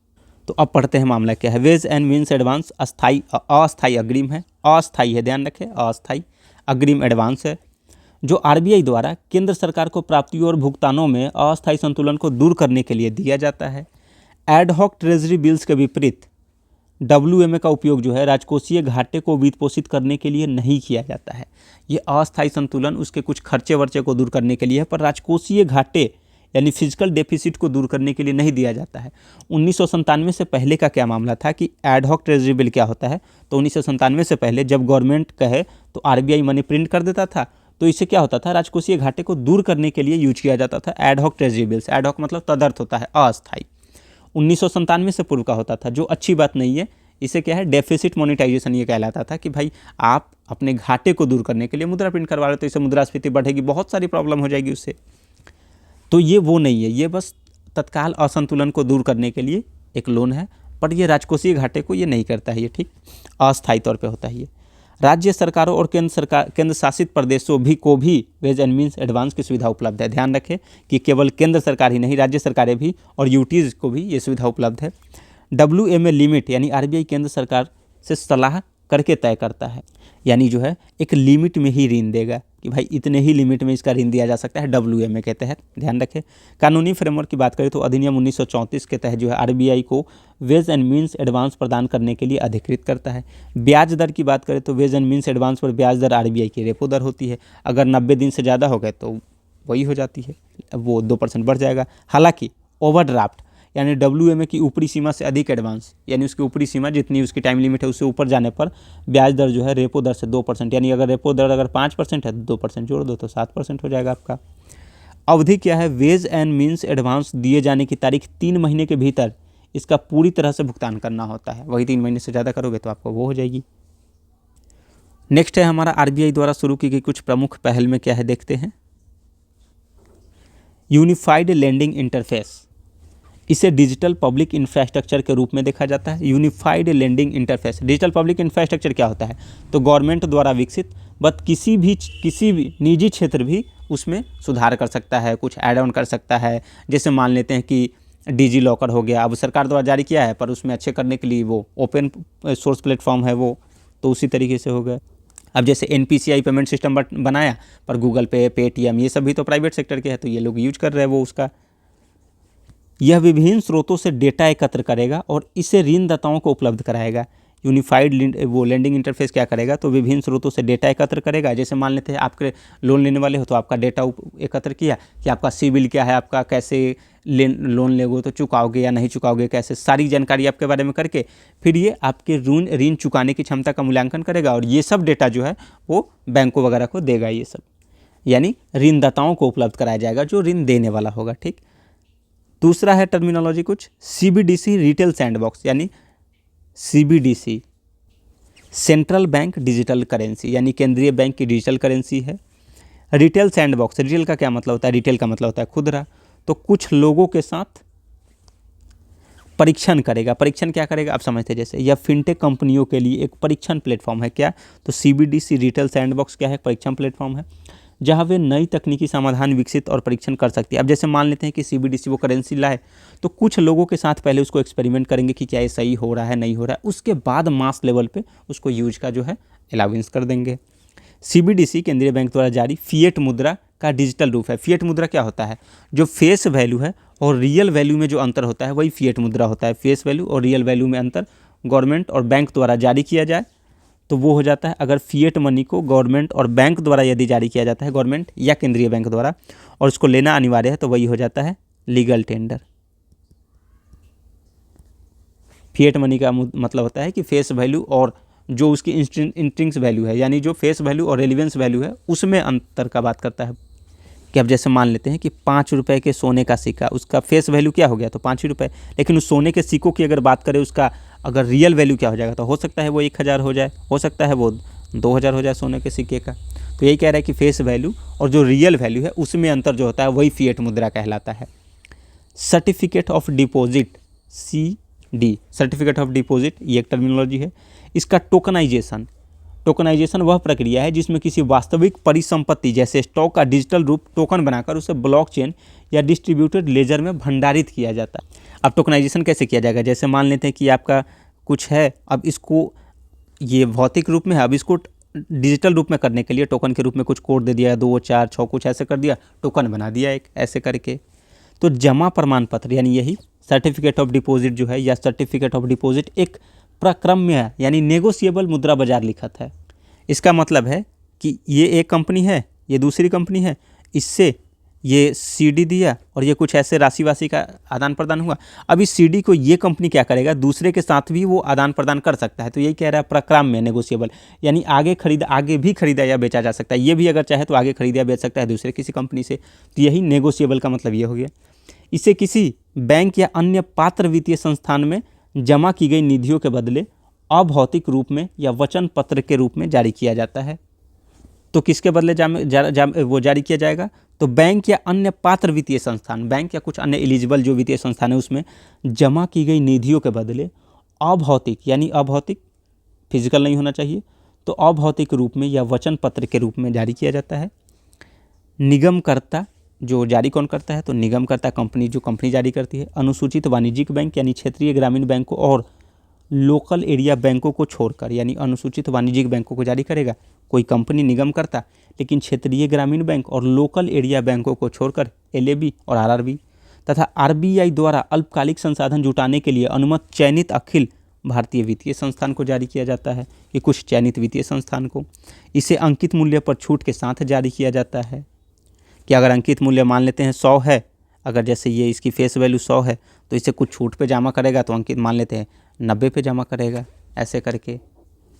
तो अब पढ़ते हैं मामला क्या है। वेज एंड मीन्स एडवांस अस्थाई अग्रिम है, अस्थाई है, ध्यान रखें, अस्थाई अग्रिम एडवांस है जो आरबीआई द्वारा केंद्र सरकार को प्राप्तियों और भुगतानों में अस्थायी संतुलन को दूर करने के लिए दिया जाता है। एडहॉक ट्रेजरी बिल्स के विपरीत WMA का उपयोग जो है राजकोषीय घाटे को वित्तपोषित करने के लिए नहीं किया जाता है। ये अस्थायी संतुलन उसके कुछ खर्चे वर्चे को दूर करने के लिए है, पर राजकोषीय घाटे यानी फिजिकल डेफिसिट को दूर करने के लिए नहीं दिया जाता है। 1997 से पहले का क्या मामला था कि एडहॉक ट्रेजरी बिल क्या होता है, तो 1997 से पहले जब गवर्नमेंट कहे तो आरबीआई मनी प्रिंट कर देता था, तो इससे क्या होता था, राजकोषीय घाटे को दूर करने के लिए यूज किया जाता था एडहॉक ट्रेजरी बिल्स। एडहॉक मतलब तदर्थ होता है, अस्थायी। 1997 से पूर्व का होता था, जो अच्छी बात नहीं है। इसे क्या है, डेफिसिट मोनेटाइजेशन ये कहलाता था कि भाई आप अपने घाटे को दूर करने के लिए मुद्रा प्रिंट करवा रहे हो, तो इससे मुद्रास्फीति बढ़ेगी, बहुत सारी प्रॉब्लम हो जाएगी उससे। तो ये वो नहीं है, ये बस तत्काल असंतुलन को दूर करने के लिए एक लोन है, पर ये राजकोषीय घाटे को ये नहीं करता है, ये ठीक अस्थायी तौर पे होता है। ये राज्य सरकारों और केंद्र शासित प्रदेशों को भी वेज एंड मीन्स एडवांस की सुविधा उपलब्ध है। ध्यान रखें कि केवल केंद्र सरकार ही नहीं, राज्य सरकारें भी और यूटीज़ को भी ये सुविधा उपलब्ध है। WMA लिमिट यानी आरबीआई केंद्र सरकार से सलाह करके तय करता है, यानी जो है एक लिमिट में ही ऋण देगा कि भाई इतने ही लिमिट में इसका ऋण दिया जा सकता है WMA के तहत। ध्यान रखें। कानूनी फ्रेमवर्क की बात करें तो अधिनियम 1934 के तहत जो है आरबीआई को वेज एंड मीन्स एडवांस प्रदान करने के लिए अधिकृत करता है। ब्याज दर की बात करें तो वेज एंड मीन्स एडवांस पर ब्याज दर आरबीआई की रेपो दर होती है। अगर 90 दिन से ज़्यादा हो गए तो वही हो जाती है, वो 2% बढ़ जाएगा। हालांकि ओवरड्राफ्ट यानी WMA की ऊपरी सीमा से अधिक एडवांस, यानी उसकी ऊपरी सीमा जितनी उसकी टाइम लिमिट है उससे ऊपर जाने पर ब्याज दर जो है रेपो दर से 2%, यानी अगर रेपो दर अगर 5% है तो 2% जोड़ दो तो 7% हो जाएगा आपका। अवधि क्या है, वेज एंड मीन्स एडवांस दिए जाने की तारीख 3 महीने के भीतर इसका पूरी तरह से भुगतान करना होता है, वही 3 महीने से ज़्यादा करोगे तो आपको वो हो जाएगी। नेक्स्ट है हमारा RBI द्वारा शुरू की गई कुछ प्रमुख पहल में क्या है देखते हैं। यूनिफाइड लेंडिंग इंटरफेस, इसे डिजिटल पब्लिक इंफ्रास्ट्रक्चर के रूप में देखा जाता है। Unified lending interface, digital public infrastructure क्या होता है, तो गवर्नमेंट द्वारा विकसित, बट किसी भी निजी क्षेत्र भी उसमें सुधार कर सकता है, कुछ ऐड ऑन कर सकता है। जैसे मान लेते हैं कि डिजी लॉकर हो गया, अब सरकार द्वारा जारी किया है पर उसमें अच्छे करने के लिए वो ओपन सोर्स प्लेटफॉर्म है वो, तो उसी तरीके से हो गया। अब जैसे NPCI पेमेंट सिस्टम बनाया, पर गूगल पे, पेटीएम ये सब भी तो प्राइवेट सेक्टर के हैं, तो ये लोग यूज कर रहे हैं वो उसका। यह विभिन्न स्रोतों से डेटा एकत्र करेगा और इसे ऋणदाताओं को उपलब्ध कराएगा। यूनिफाइड लेंडिंग इंटरफेस क्या करेगा, तो विभिन्न स्रोतों से डेटा एकत्र करेगा। जैसे मान लेते हैं आपके लोन लेने वाले हो तो आपका डेटा एकत्र किया कि आपका सिबिल क्या है, आपका कैसे लोन लेगो तो चुकाओगे या नहीं चुकाओगे, कैसे, सारी जानकारी आपके बारे में करके फिर ये आपके ऋण चुकाने की क्षमता का मूल्यांकन करेगा और ये सब डेटा जो है वो बैंकों वगैरह को देगा। ये सब यानी ऋणदाताओं को उपलब्ध कराया जाएगा जो ऋण देने वाला होगा। ठीक, दूसरा है टर्मिनोलॉजी कुछ CBDC रिटेल सैंडबॉक्स, यानी CBDC central bank digital currency, यानी केंद्रीय बैंक की डिजिटल करेंसी है। रिटेल सैंडबॉक्स, रिटेल का क्या मतलब होता है, रिटेल का मतलब होता है खुदरा, तो कुछ लोगों के साथ परीक्षण करेगा। परीक्षण क्या करेगा आप समझते हैं, जैसे यह फिनटेक कंपनियों के लिए एक परीक्षण प्लेटफॉर्म है। क्या, तो CBDC रिटेल सैंडबॉक्स क्या है, परीक्षण प्लेटफॉर्म है जहां वे नई तकनीकी समाधान विकसित और परीक्षण कर सकती है। अब जैसे मान लेते हैं कि CBDC वो करेंसी लाए, तो कुछ लोगों के साथ पहले उसको एक्सपेरिमेंट करेंगे कि क्या ये सही हो रहा है नहीं हो रहा है, उसके बाद मास लेवल पे उसको यूज का जो है अलाउंस कर देंगे। CBDC केंद्रीय बैंक द्वारा जारी फिएट मुद्रा का डिजिटल रूप है। फिएट मुद्रा क्या होता है, जो फेस वैल्यू है और रियल वैल्यू में जो अंतर होता है वही फिएट मुद्रा होता है। फेस वैल्यू और रियल वैल्यू में अंतर गवर्नमेंट और बैंक द्वारा जारी किया जाए तो वो हो जाता है। अगर फिएट मनी को गवर्नमेंट और बैंक द्वारा यदि जारी किया जाता है, गवर्नमेंट या केंद्रीय बैंक द्वारा, और उसको लेना अनिवार्य है, तो वही हो जाता है लीगल टेंडर। फिएट मनी का मतलब होता है कि फेस वैल्यू और जो उसकी इंट्रिंसिक वैल्यू है, यानी जो फेस वैल्यू और रेलिवेंस वैल्यू है उसमें अंतर का बात करता है। कि अब जैसे मान लेते हैं कि 5 रुपये के सोने का सिक्का, उसका फेस वैल्यू क्या हो गया, तो 5 ही रुपये, लेकिन उस सोने के सिक्कों की अगर बात करें उसका अगर रियल वैल्यू क्या हो जाएगा, तो हो सकता है वो 1000 हो जाए, हो सकता है वो 2000 हो जाए सोने के सिक्के का। तो यही कह रहा है कि फेस वैल्यू और जो रियल वैल्यू है उसमें अंतर जो होता है वही फिएट मुद्रा कहलाता है। Certificate of deposit, CD, certificate of deposit, ये एक टर्मिनोलॉजी है। इसका टोकनाइजेशन, टोकनाइजेशन वह प्रक्रिया है जिसमें किसी वास्तविक परिसंपत्ति जैसे स्टॉक का डिजिटल रूप टोकन बनाकर उसे ब्लॉकचेन या डिस्ट्रीब्यूटेड लेजर में भंडारित किया जाता है। अब टोकनाइजेशन कैसे किया जाएगा, जैसे मान लेते हैं कि आपका कुछ है, अब इसको ये भौतिक रूप में है, अब इसको डिजिटल रूप में करने के लिए टोकन के रूप में कुछ कोड दे दिया, 2 4 6 कुछ ऐसे कर दिया, टोकन बना दिया एक ऐसे करके। तो जमा प्रमाण पत्र यानी यही सर्टिफिकेट ऑफ डिपॉजिट जो है, या सर्टिफिकेट ऑफ डिपॉजिट एक प्रक्रम्य है, यानी नेगोशिएबल मुद्रा बाजार लिखत है। इसका मतलब है कि ये एक कंपनी है, ये दूसरी कंपनी है, इससे ये CD दिया और ये कुछ ऐसे राशि वाशी का आदान प्रदान हुआ। अब इस CD को ये कंपनी क्या करेगा, दूसरे के साथ भी वो आदान प्रदान कर सकता है। तो यही कह रहा है प्रक्रम्य नेगोशिएबल, यानी आगे भी खरीदा या बेचा जा सकता है। ये भी अगर चाहे तो आगे खरीदा या बेच सकता है दूसरे किसी कंपनी से। तो यही नेगोशिएबल का मतलब ये हो गया। इसे किसी बैंक या अन्य पात्र वित्तीय संस्थान में जमा की गई निधियों के बदले अभौतिक रूप में या वचन पत्र के रूप में जारी किया जाता है। तो किसके बदले वो जारी किया जाएगा, तो बैंक या अन्य पात्र वित्तीय संस्थान, बैंक या कुछ अन्य एलिजिबल जो वित्तीय संस्थान है उसमें जमा की गई निधियों के बदले अभौतिक, यानी अभौतिक फिजिकल नहीं होना चाहिए, तो अभौतिक रूप में या वचन पत्र के रूप में जारी किया जाता है। निगमकर्ता, जो जारी कौन करता है, तो निगमकर्ता कंपनी, जो कंपनी जारी करती है। अनुसूचित वाणिज्यिक बैंक यानी क्षेत्रीय ग्रामीण बैंकों और लोकल एरिया बैंकों को छोड़कर, यानी अनुसूचित वाणिज्यिक बैंकों को जारी करेगा कोई कंपनी, निगमकर्ता, लेकिन क्षेत्रीय ग्रामीण बैंक और लोकल एरिया बैंकों को छोड़कर LAB और RRB तथा RBI द्वारा अल्पकालिक संसाधन जुटाने के लिए अनुमत चयनित अखिल भारतीय वित्तीय संस्थान को जारी किया जाता है। ये कुछ चयनित वित्तीय संस्थान को, इसे अंकित मूल्य पर छूट के साथ जारी किया जाता है। कि अगर अंकित मूल्य मान लेते हैं 100 है, अगर जैसे ये इसकी फेस वैल्यू 100 है तो इसे कुछ छूट पे जमा करेगा तो अंकित मान लेते हैं 90 पे जमा करेगा, ऐसे करके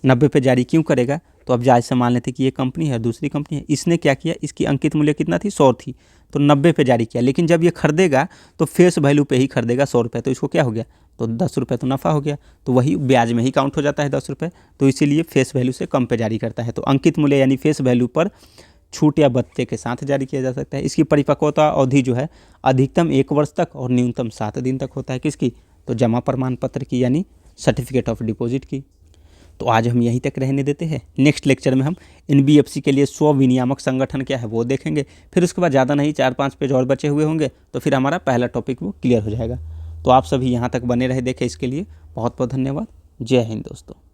90 पे जारी क्यों करेगा, तो अब जायज़ से मान लेते कि ये कंपनी है, दूसरी कंपनी है, इसने क्या किया, इसकी अंकित मूल्य कितना थी 100 थी तो 90 पे जारी किया, लेकिन जब ये खरीदेगा तो फेस वैल्यू पे ही खरीदेगा 100 रुपये, तो इसको क्या हो गया, तो 10 रुपये तो नफ़ा हो गया, तो वही ब्याज में ही काउंट हो जाता है 10 रुपये, तो इसीलिए फेस वैल्यू से कम पे जारी करता है। तो अंकित मूल्य यानी फेस वैल्यू पर छूट या भत्ते के साथ जारी किया जा सकता है। इसकी परिपक्वता अवधि जो है अधिकतम 1 वर्ष तक और न्यूनतम 7 दिन तक होता है। किसकी, तो जमा प्रमाण पत्र की यानी सर्टिफिकेट ऑफ डिपॉजिट की। तो आज हम यहीं तक रहने देते हैं। नेक्स्ट लेक्चर में हम एनबीएफसी के लिए स्व विनियामक संगठन क्या है वो देखेंगे, फिर उसके बाद ज़्यादा नहीं 4-5 पेज और बचे हुए होंगे तो फिर हमारा पहला टॉपिक वो क्लियर हो जाएगा। तो आप सभी यहाँ तक बने रहे देखें, इसके लिए बहुत बहुत धन्यवाद। जय हिंद दोस्तों।